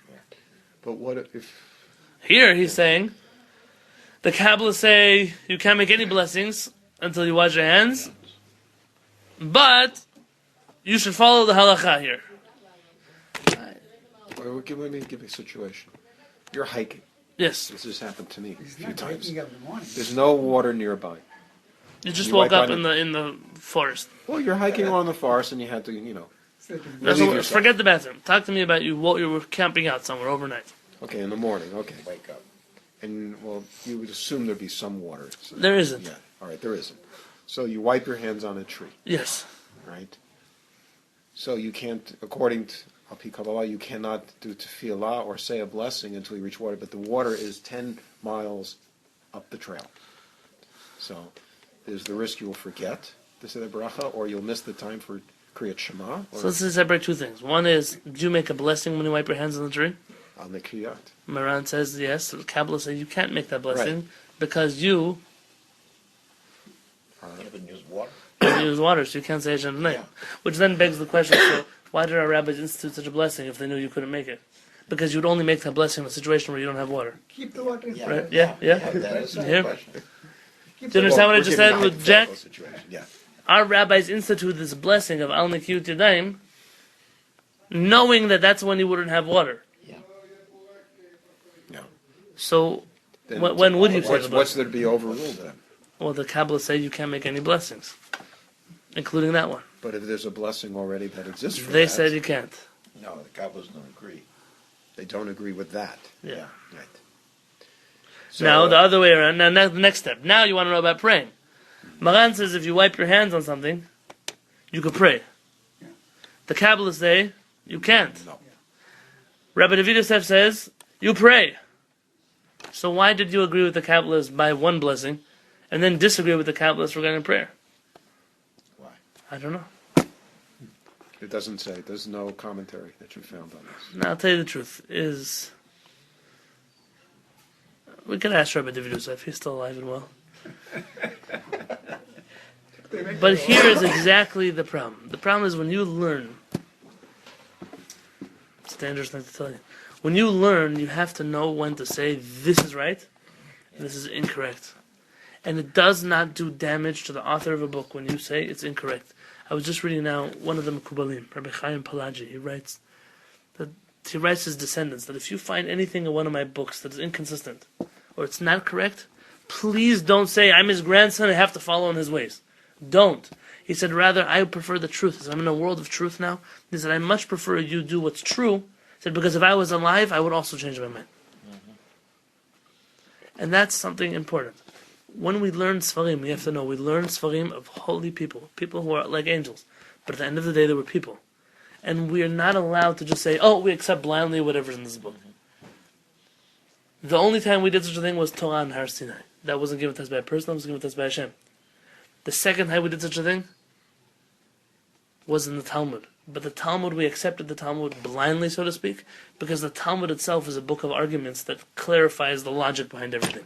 But what if? Here he's saying the Kabbalists say you can't make any blessings until you wash your hands, but you should follow the halakha here. Well, let me give you a situation. You're hiking. Yes, This has happened to me a It's few not times. waking up in the morning. There's no water nearby. you just You woke wipe up on in the forest. Well, you're hiking along the forest, and you had to, Sleeping. That's Relieve what- yourself. forget the bathroom. Talk to me about you were camping out somewhere overnight. Okay, in the morning. Okay. Wake up. And, well, you would assume there'd be some water. So, There isn't. yeah. All right, there isn't. So you wipe your hands on a tree, Yes. right? So you can't, according to Al-Pi Kabbalah, you cannot do tefillah or say a blessing until you reach water, but the water is 10 miles up the trail. So there's the risk you'll forget to say the bracha, or you'll miss the time for Kriyat Shema. So let's separate two things. One is, do you make a blessing when you wipe your hands on the tree? On the Kehillat. Maran says yes. Kabbalah says you can't make that blessing Right. because you Even use water. use water, so you can't say Hashem name. Yeah. Which then begs the question: so why did our rabbis institute such a blessing if they knew you couldn't make it? Because you'd only make that blessing in a situation where you don't have water. Keep the water in Yeah. Right? Yeah. That is a Yeah. good question. Keep Do you understand what I We're just giving said a with Jack? hypothetical situation. Yeah. Our rabbis instituted this blessing of Al Nikiyut Yadayim, knowing that that's when you wouldn't have water. Yeah. Yeah. So Then when would you say the what's blessing? there to be overruled then? Well, the Kabbalah say you can't make any blessings, including that one. But if there's a blessing already that exists for They that, said you can't. No, the Kabbalists don't agree. they don't agree with that. Yeah. Right. So, Now the other way around. Now the next step. Now you want to know about praying. Maran says if you wipe your hands on something, you could pray. The Kabbalists say you can't. No. Rabbi David Yosef says you pray. So why did you agree with the Kabbalists by one blessing, and then disagree with the Kabbalists regarding prayer? Why? I don't know. It doesn't say. There's no commentary that you found on this. Now I'll tell you the truth. We could ask Rabbi David Yosef. He's still alive and well. But here is exactly the problem. The problem is when you learn. It's a dangerous thing to tell you. When you learn, you have to know when to say this is right, and this is incorrect. And it does not do damage to the author of a book when you say it's incorrect. I was just reading now one of the Mekubalim, Rabbi Chaim Palaji. He writes his descendants that if you find anything in one of my books that is inconsistent or it's not correct, please don't say I'm his grandson. I have to follow in his ways. Don't. He said rather I prefer the truth. He said, I'm in a world of truth now. He said I much prefer you do what's true. He said because if I was alive, I would also change my mind. And that's something important. When we learn Sfarim, we have to know we learn Sfarim of holy people, people who are like angels. But at the end of the day, they were people. And we are not allowed to just say, oh, we accept blindly whatever's in this book. The only time we did such a thing was Torah and Har Sinai. That wasn't given to us by a person, that was given to us by Hashem. The second time we did such a thing was in the Talmud. But the Talmud, we accepted the Talmud blindly, so to speak, because the Talmud itself is a book of arguments that clarifies the logic behind everything.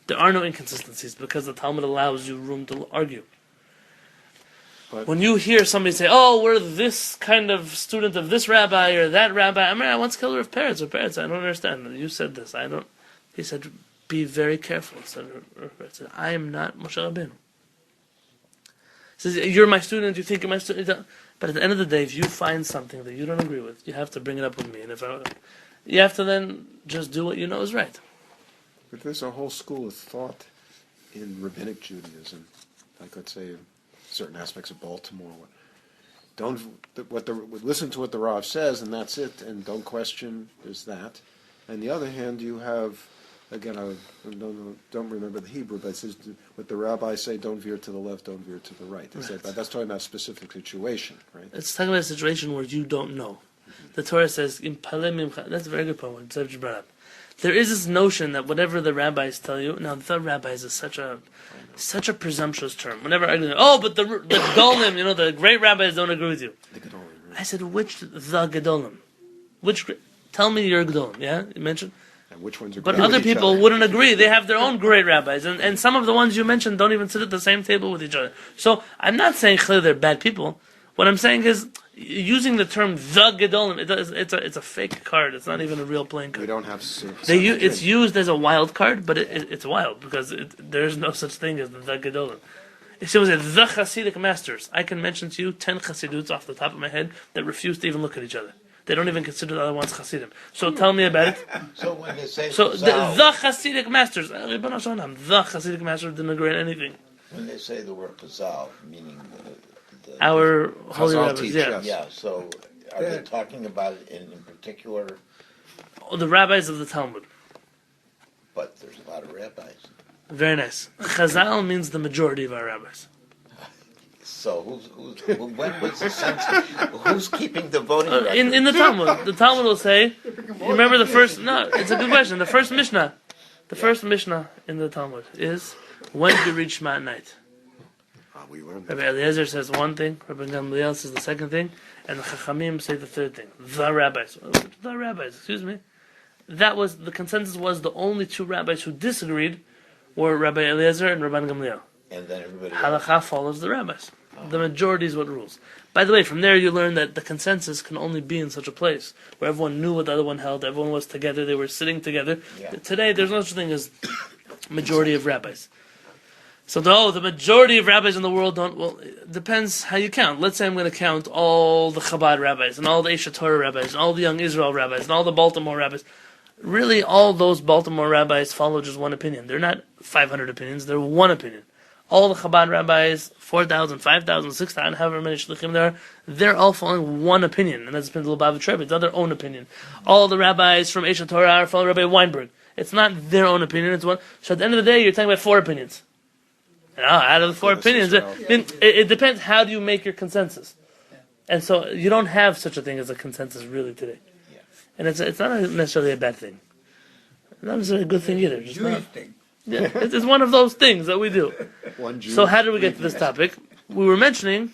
There are no inconsistencies because the Talmud allows you room to argue. But when you hear somebody say, oh, we're this kind of student of this rabbi or that rabbi, I mean, I once killer of parrots or parrots, I don't understand. You said this, I don't. He said, be very careful. He said, I am not Moshe Rabbeinu. He says, you're my student, you think you're my student. But at the end of the day, if you find something that you don't agree with, you have to bring it up with me. And you have to then just do what you know is right. But there's a whole school of thought in rabbinic Judaism, like let's say certain aspects of Baltimore. Listen to what the Rav says, and that's it, and don't question. There's that. On the other hand, you have, again, I don't remember the Hebrew, but it says what the rabbis say: don't veer to the left, don't veer to the right. Right. That's talking about a specific situation, right? It's talking about a situation where you don't know. The Torah says, that's a very good point. What you brought up. There is this notion that whatever the rabbis tell you. Now, the rabbis is such a presumptuous term. Whenever I go, but the Gedolim, the great rabbis don't agree with you. The Gedolim, right? I said, which the Gedolim? Tell me your Gedolim. Yeah, you mentioned. And which ones are? But good other with each people other? wouldn't agree. They have their own great rabbis, and some of the ones you mentioned don't even sit at the same table with each other. So I'm not saying clearly they're bad people. What I'm saying is, using the term the Gedolim, it's a fake card. It's not even a real playing card. We don't have. It's used as a wild card, but it's wild because there's no such thing as the Gedolim. If someone said the Hasidic masters, I can mention to you 10 Hasiduts off the top of my head that refuse to even look at each other. They don't even consider the other ones Hasidim. So tell me about it. So when they say So the Hasidic masters, the Hasidic masters didn't agree on anything. when they say the word Chazal, meaning Our holy Chazal rabbis, teach, yeah. yes. yeah. So are they talking about it in particular? the rabbis of the Talmud. But there's a lot of rabbis. Very nice. Chazal means the majority of our rabbis. So what's the sense? Who's keeping the voting record? In the Talmud will say, you remember the first, no, it's a good question, the first Mishnah in the Talmud is, when do you reach Shema at night? We learned that. Rabbi Eliezer says one thing, Rabbi Gamliel says the second thing, and the Chachamim say the third thing. The rabbis, excuse me. The consensus was the only two rabbis who disagreed were Rabbi Eliezer and Rabbi Gamliel. And then everybody Halakha follows the rabbis. The majority is what rules. By the way, from there you learn that the consensus can only be in such a place where everyone knew what the other one held, everyone was together, they were sitting together. Yeah. Today, there's no such thing as majority of rabbis. So, the majority of rabbis in the world don't, well, it depends how you count. Let's say I'm going to count all the Chabad rabbis, and all the Eish Torah rabbis, and all the Young Israel rabbis, and all the Baltimore rabbis. Really, all those Baltimore rabbis follow just one opinion. They're not 500 opinions, they're one opinion. All the Chabad rabbis, 4,000, 5,000, 6,000, however many shluchim there are, they're all following one opinion, and that's been the Lubavitch Rebbe. It's not their own opinion. All the rabbis from Eish Torah are following Rabbi Weinberg. It's not their own opinion, it's one. So at the end of the day, you're talking about four opinions. And out of the four opinions, it depends how do you make your consensus. And so you don't have such a thing as a consensus really today. And it's not necessarily a bad thing. Not necessarily a good thing either. Just Jewish not. thing. Yeah, it's one of those things that we do. So how did we get to this topic? We were mentioning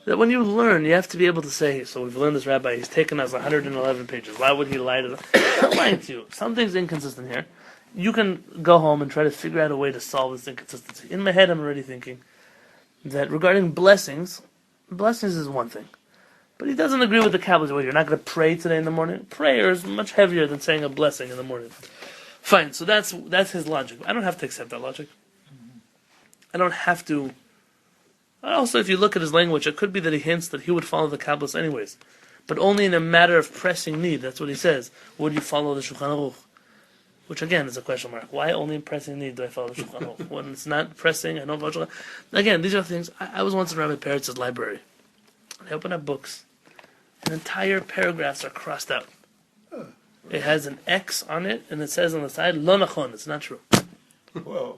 that when you learn, you have to be able to say, so we've learned this rabbi, he's taken us 111 pages. Why would he lie to us? He's not lying to you. Something's inconsistent here. You can go home and try to figure out a way to solve this inconsistency. In my head, I'm already thinking that regarding blessings is one thing. But he doesn't agree with the Kabbalah's way. You're not going to pray today in the morning. Prayer is much heavier than saying a blessing in the morning. Fine, so that's his logic. I don't have to accept that logic. I don't have to. Also, if you look at his language, it could be that he hints that he would follow the Kabbalists anyways, but only in a matter of pressing need. That's what he says. Would you follow the Shulchan Aruch? Which again is a question mark. Why only in pressing need do I follow the Shulchan Aruch? When it's not pressing, I don't follow Shulchan Aruch. Again, these are things. I was once in Rabbi Peretz's library. I open up books, and entire paragraphs are crossed out. It has an X on it, and it says on the side, Lo nachon, it's not true. Whoa.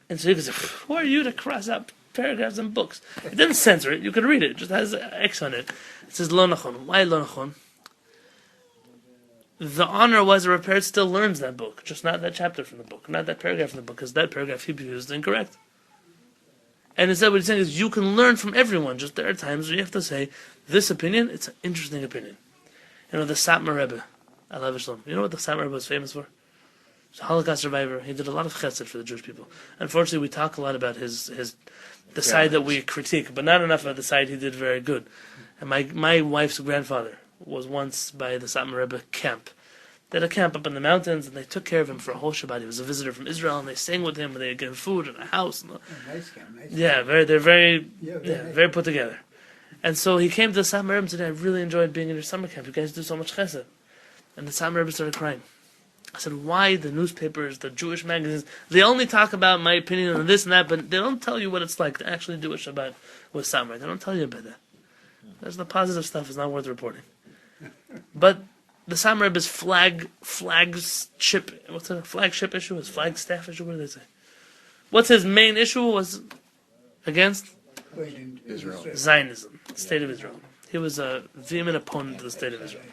And so you can say, who are you to cross out paragraphs in books? It didn't censor it, you could read it. It just has an X on it. It says Lo nachon. Why Lo nachon? The honor was that Rabbi Peretz still learns that book, just not that chapter from the book, not that paragraph from the book, because that paragraph he used incorrect. And instead what he's saying is, you can learn from everyone, just there are times where you have to say, this opinion, it's an interesting opinion. You know, the Satmar Rebbe, Alav Shalom. You know what the Satmar Rebbe was famous for? He's a Holocaust survivor. He did a lot of chesed for the Jewish people. Unfortunately, we talk a lot about the side that we critique, but not enough about the side he did very good. And my wife's grandfather was once by the Satmar Rebbe camp. They had a camp up in the mountains, and they took care of him for a whole Shabbat. He was a visitor from Israel, and they sang with him, and they gave him food and a house. And Nice camp, nice yeah, they're very nice. very put together. And so he came to the Satmar Rebbe and said, I really enjoyed being in your summer camp. You guys do so much chesed. And the Satmar Rebbe started crying. I said, why the newspapers, the Jewish magazines, they only talk about my opinion on this and that, but they don't tell you what it's like to actually do a Shabbat with Satmar. They don't tell you about that. There's the positive stuff is not worth reporting. But the Satmar Rebbe's flagship, what's a flagship issue? His flagstaff issue? What do they say? What's his main issue? Was against Israel. Zionism, the state of Israel. He was a vehement opponent to the state of Israel.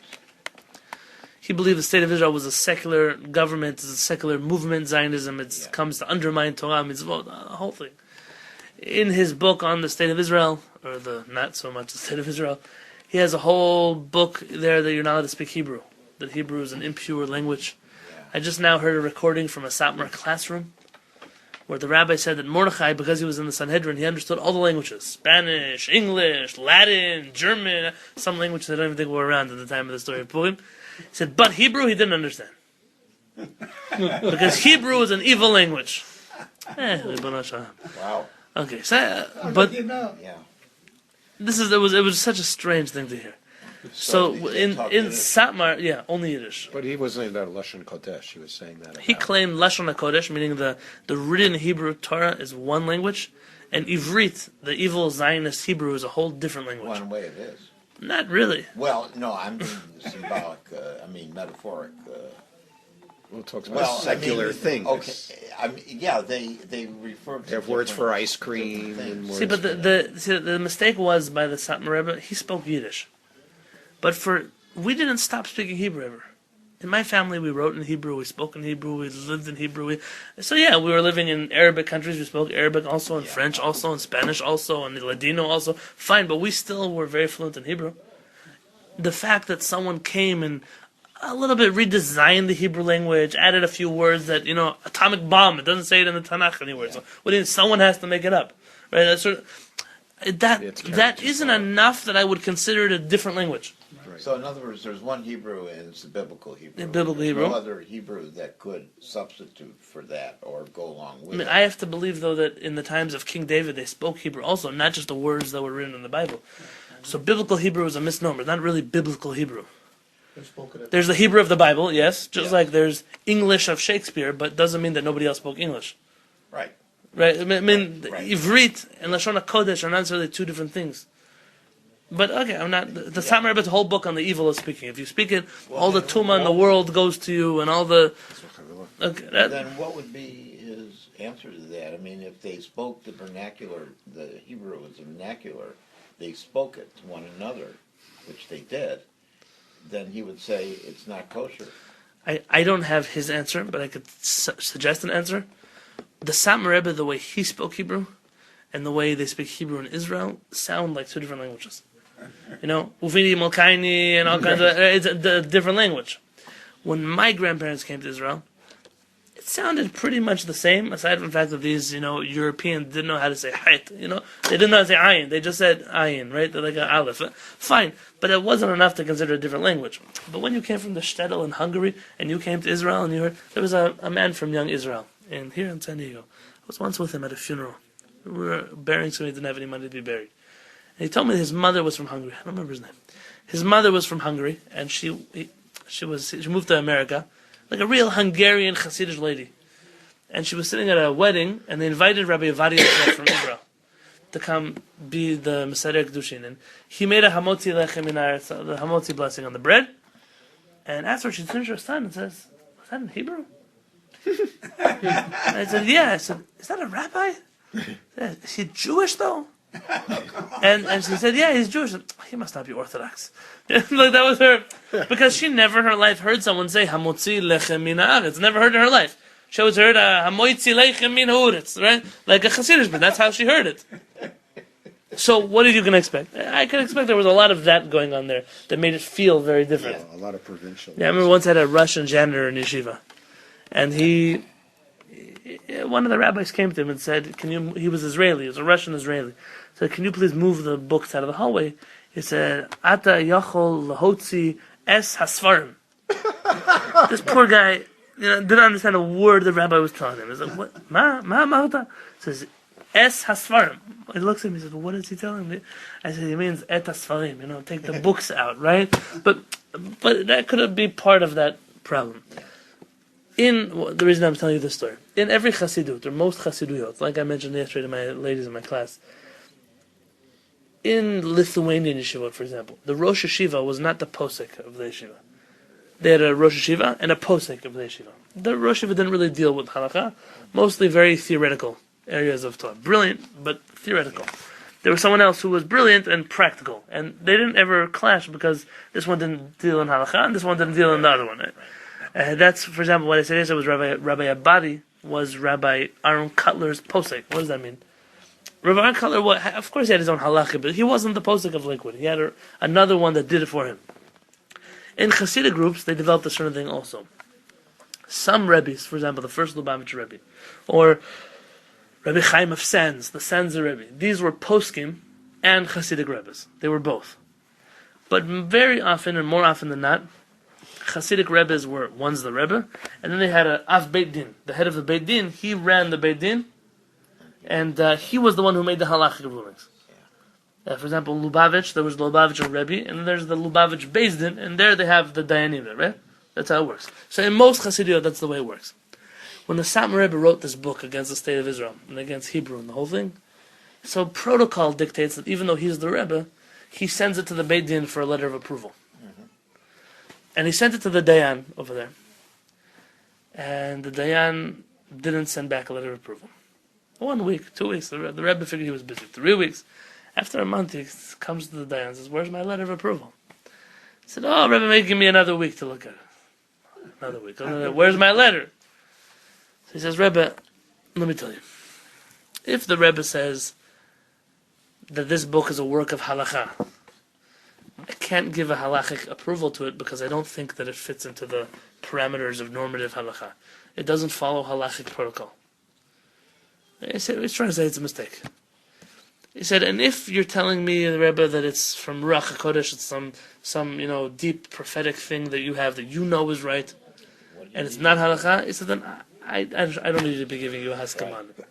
He believed the state of Israel was a secular government, it's a secular movement, Zionism. It comes to undermine Torah, mitzvot, the whole thing. In his book on the state of Israel, or the not so much the state of Israel, he has a whole book there that you're not allowed to speak Hebrew. That Hebrew is an impure language. I just now heard a recording from a Satmar classroom where the rabbi said that Mordechai, because he was in the Sanhedrin, he understood all the languages. Spanish, English, Latin, German, some languages I don't even think were around at the time of the story of Purim. He said, but Hebrew he didn't understand. Because Hebrew is an evil language. Wow. Okay, so, but Yeah. it was such a strange thing to hear. So in Satmar, only Yiddish. But he wasn't saying that Lashon Kodesh. He was saying that. He claimed Lashon HaKodesh, meaning the written Hebrew Torah is one language, and Ivrit, the evil Zionist Hebrew, is a whole different language. One way it is. not really. Well, no, I'm being symbolic. Metaphoric. We'll talk about secular things. Okay, they refer to They have words different- for ice cream different and things. words. The mistake was by the Satmar Rebbe. He spoke Yiddish, but we didn't stop speaking Hebrew ever. In my family, we wrote in Hebrew, we spoke in Hebrew, we lived in Hebrew. We were living in Arabic countries. We spoke Arabic also, and French also, and Spanish also, and Ladino also. Fine, but we still were very fluent in Hebrew. The fact that someone came and a little bit redesigned the Hebrew language, added a few words that, atomic bomb, it doesn't say it in the Tanakh anywhere. So someone has to make it up. Right? That isn't enough that I would consider it a different language. So in other words, there's one Hebrew, and it's the biblical Hebrew. The biblical There's Hebrew. no other Hebrew that could substitute for that or go along with it. I have to believe, though, that in the times of King David, they spoke Hebrew also, not just the words that were written in the Bible. So biblical Hebrew is a misnomer, not really biblical Hebrew. There's the Hebrew of the Bible, yes, just like there's English of Shakespeare, but doesn't mean that nobody else spoke English. Right. Right? Right. Ivrit and Lashon HaKodesh are not necessarily two different things. But okay, I'm not. The Satmar Rebbe's whole book on the evil of speaking. If you speak it, all the tumah in the world goes to you, and all the. Okay, Then what would be his answer to that? If they spoke the vernacular, the Hebrew was the vernacular, they spoke it to one another, which they did, then he would say it's not kosher. I don't have his answer, but I could suggest an answer. The Satmar Rebbe, the way he spoke Hebrew, and the way they speak Hebrew in Israel, sound like two different languages. Uvini, Molkaini, and all kinds of... It's a different language. When my grandparents came to Israel, it sounded pretty much the same, aside from the fact that these, Europeans didn't know how to say hayt, They didn't know how to say ayin. They just said ayin, right? They're like an aleph. Fine, but it wasn't enough to consider a different language. But when you came from the shtetl in Hungary, and you came to Israel, and you heard... There was a man from Young Israel, here in San Diego. I was once with him at a funeral. We were burying somebody who didn't have any money to be buried. And he told me that his mother was from Hungary. I don't remember his name. His mother was from Hungary, and she moved to America, like a real Hungarian Hasidic lady. And she was sitting at a wedding, and they invited Rabbi Avadia from Israel to come be the Mesader Kedushin. And he made a hamotzi lechem minaretz, the hamotzi blessing on the bread. And afterwards, she turned to her son and says, "Was that in Hebrew?" I said, "Yeah." I said, "Is that a rabbi? Is he Jewish though?" And she said, "Yeah, he's Jewish." He must not be Orthodox. Like that was her, because she never in her life heard someone say "Hamotzi lechem min haaretz." Never heard in her life. She always heard "Hamoitzi lechem min haaretz," right? Like a Hasidic, but that's how she heard it. So what are you going to expect? I can expect there was a lot of that going on there that made it feel very different. A lot of provincial. Yeah, I remember once I had a Russian janitor in yeshiva, and one of the rabbis came to him and said, he was Israeli, he was a Russian Israeli, said, "Can you please move the books out of the hallway?" He said, "Ata yachol lahotzi es hasfarim." This poor guy, didn't understand a word the rabbi was telling him. He's like, "What? Ma He says, "Es hasfarim." He looks at me and says, "What is he telling me?" I said, "He means et hasfarim, take the books out, right?" But that could be part of that problem. The reason I'm telling you this story, in every chassidut, or most chassiduyot, like I mentioned yesterday to my ladies in my class, in Lithuanian yeshivot, for example, the Rosh Yeshiva was not the posek of the yeshiva. They had a Rosh Yeshiva and a posek of the yeshiva. The Rosh Yeshiva didn't really deal with halakha, mostly very theoretical areas of Torah. Brilliant, but theoretical. There was someone else who was brilliant and practical, and they didn't ever clash because this one didn't deal in halakha and this one didn't deal in the other one. That's, for example, what I said yesterday was Rabbi Abadi was Rabbi Aaron Cutler's posek. What does that mean? Rabbi Aaron Cutler, of course he had his own halakha, but he wasn't the posek of Lakewood. He had another one that did it for him. In Hasidic groups, they developed a certain thing also. Some Rebbes, for example, the first Lubavitcher Rebbe, or Rabbi Chaim of Sands, the Sanzer Rebbe, these were poskim and Hasidic Rebbes. They were both. But very often, and more often than not, Hasidic Rebbes were, one's the Rebbe, and then they had a Av Beit Din. The head of the Beit Din, he ran the Beit Din, and he was the one who made the halachic rulings. For example, Lubavitch, there was the Lubavitcher Rebbe, and then there's the Lubavitch Beis Din, and there they have the Dayanim there, right? That's how it works. So in most Hasidiyot, that's the way it works. When the Satmar Rebbe wrote this book against the state of Israel, and against Hebrew and the whole thing, so protocol dictates that even though he's the Rebbe, he sends it to the Beit Din for a letter of approval. And he sent it to the Dayan over there. And the Dayan didn't send back a letter of approval. 1 week, 2 weeks, the Rebbe figured he was busy. 3 weeks. After a month, he comes to the Dayan and says, "Where's my letter of approval?" He said, "Oh, Rebbe may give me another week to look at it." Another week. "Where's my letter?" So he says, "Rebbe, let me tell you. If the Rebbe says that this book is a work of halakha, I can't give a halachic approval to it because I don't think that it fits into the parameters of normative halakha. It doesn't follow halachic protocol." He said, he's trying to say it's a mistake. He said, "And if you're telling me, the Rebbe, that it's from Ruach HaKodesh, it's some deep prophetic thing that you have that you know is right, and it's not halakha," he said, "then I don't need to be giving you a haskama on it."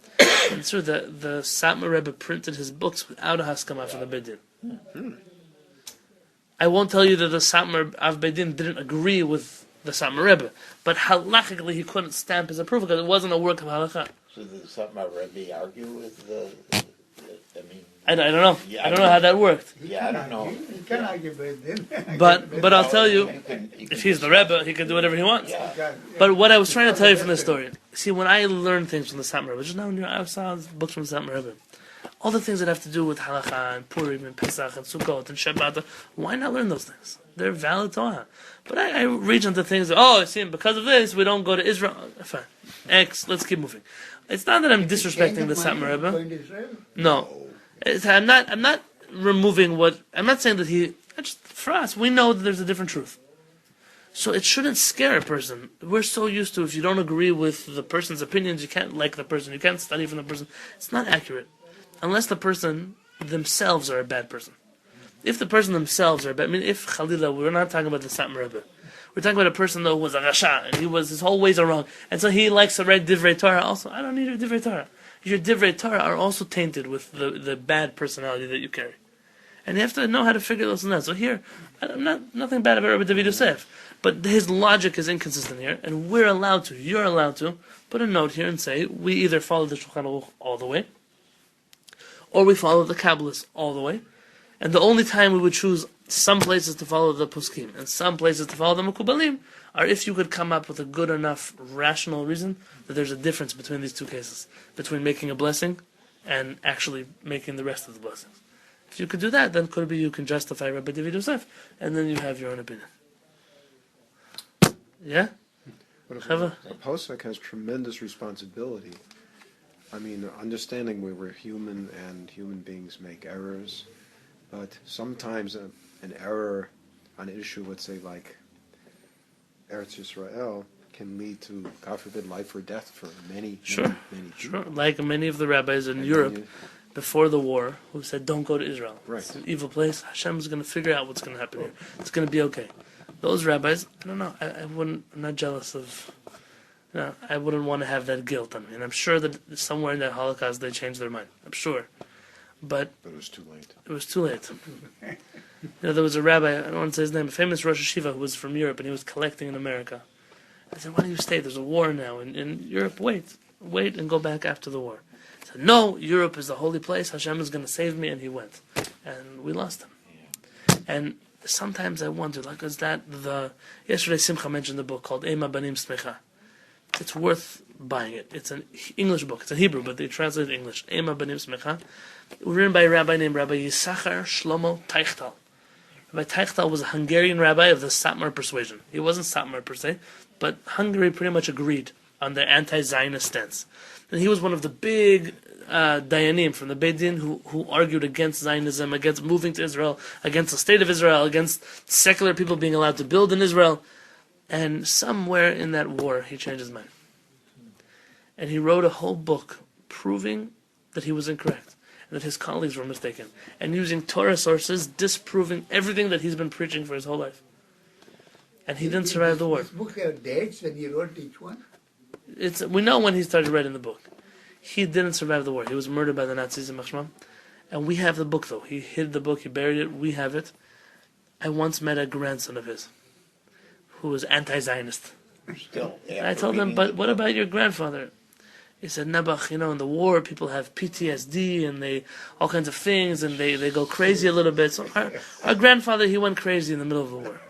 And it's true that the Satmar Rebbe printed his books without a haskama from the Beit Din. I won't tell you that the Satmar of Beit Din didn't agree with the Satmar Rebbe, but halachically he couldn't stamp his approval because it wasn't a work of halakha. So did Satmar Rebbe argue with I don't know. Yeah, I don't know how that worked. Yeah, I don't know. You can argue with them. But I'll tell you, You can if he's the Rebbe, he can do whatever he wants. Yeah. But what I was trying to tell you from this story, see, when I learned things from the Satmar Rebbe, just now I saw books from the Satmar Rebbe, all the things that have to do with halakha and Purim and Pesach and Sukkot and Shabbat, why not learn those things? They're valid Torah. But I reach into things, see, because of this, we don't go to Israel. Fine. Let's keep moving. It's not that I'm disrespecting the Satmar Rebbe. No. I'm not removing I'm not saying that for us, we know that there's a different truth. So it shouldn't scare a person. We're so used to, if you don't agree with the person's opinions, you can't like the person, you can't study from the person. It's not accurate. Unless the person themselves are a bad person. If the person themselves are bad, if Chalila, we're not talking about the Satmar Rebbe. We're talking about a person though who was a Rasha, and his whole ways are wrong. And so he likes to write Divrei Torah also. I don't need your Divrei Torah. Your Divrei Torah are also tainted with the bad personality that you carry. And you have to know how to figure those things out. So here, nothing bad about Rabbi David Yosef, but his logic is inconsistent here, and you're allowed to, put a note here and say, we either follow the Shulchan Aruch all the way, or we follow the Kabbalists all the way, and the only time we would choose some places to follow the Poskim, and some places to follow the Mekubalim, are if you could come up with a good enough rational reason that there's a difference between these two cases, between making a blessing and actually making the rest of the blessings. If you could do that, then could be you can justify Rabbi David Yosef, and then you have your own opinion. Yeah? But a posek has tremendous responsibility. Understanding we're human and human beings make errors, but sometimes an error on an issue, let's say like Eretz Yisrael, can lead to, God forbid, life or death for many people. Sure. Like many of the rabbis in Europe before the war who said, don't go to Israel. Right. It's an evil place. Hashem is going to figure out what's going to happen here. It's going to be okay. Those rabbis, I don't know, I'm not jealous of, I wouldn't want to have that guilt on me. And I'm sure that somewhere in that Holocaust they changed their mind. I'm sure. But it was too late. It was too late. There was a rabbi, I don't want to say his name, a famous Rosh Hashiva who was from Europe, and he was collecting in America. I said, why do you stay? There's a war now in Europe. Wait and go back after the war. He said, no, Europe is the holy place. Hashem is going to save me, and he went. And we lost him. And sometimes I wonder, is that yesterday Simcha mentioned a book called Ema Banim Smecha. It's worth buying it. It's an English book. It's a Hebrew, but they translate it in English. Ema Banim Smecha. Written by a rabbi named Rabbi Yisachar Shlomo Teichtal. Rabbi Teichtal was a Hungarian rabbi of the Satmar persuasion. He wasn't Satmar per se, but Hungary pretty much agreed on their anti-Zionist stance. And he was one of the big Dayanim from the Beit Din who argued against Zionism, against moving to Israel, against the state of Israel, against secular people being allowed to build in Israel. And somewhere in that war, he changed his mind. And he wrote a whole book proving that he was incorrect, and that his colleagues were mistaken, and using Torah sources disproving everything that he's been preaching for his whole life. And he didn't survive the war. This book have dates when he wrote each one? We know when he started writing the book. He didn't survive the war. He was murdered by the Nazis in Machshma. And we have the book, though. He hid the book, he buried it, we have it. I once met a grandson of his who was anti-Zionist. Still, I told him, but what about your grandfather? He said, Nebuch, in the war, people have PTSD and all kinds of things, and they go crazy a little bit. So our grandfather, he went crazy in the middle of the war.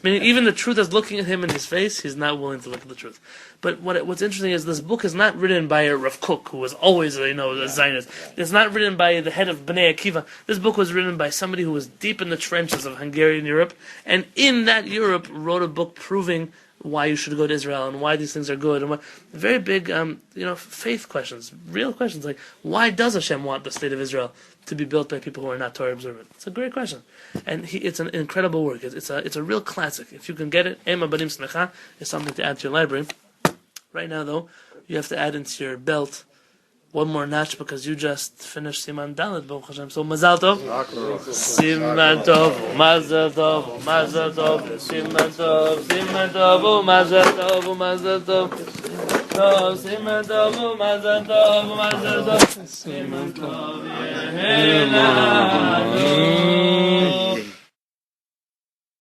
Meaning, even the truth is looking at him in his face, he's not willing to look at the truth. But what's interesting is this book is not written by a Rav Kook, who was always, a Zionist. It's not written by the head of Bnei Akiva. This book was written by somebody who was deep in the trenches of Hungarian Europe, and in that Europe wrote a book proving why you should go to Israel and why these things are good, and very big, faith questions, real questions like why does Hashem want the state of Israel to be built by people who are not Torah observant? It's a great question, and it's an incredible work. It's a real classic. If you can get it, Ema Banim Smecha is something to add to your library. Right now, though, you have to add into your belt one more notch because you just finished Siman Dalet, Baruch Hashem. So Mazal Tov, Siman Tov, Mazal Tov, Mazal Tov, Siman Tov, Siman Tov, Mazal Tov, Mazal Tov, Siman Tov, Mazal Tov, Mazal Tov, Siman Tov, Yehelanu.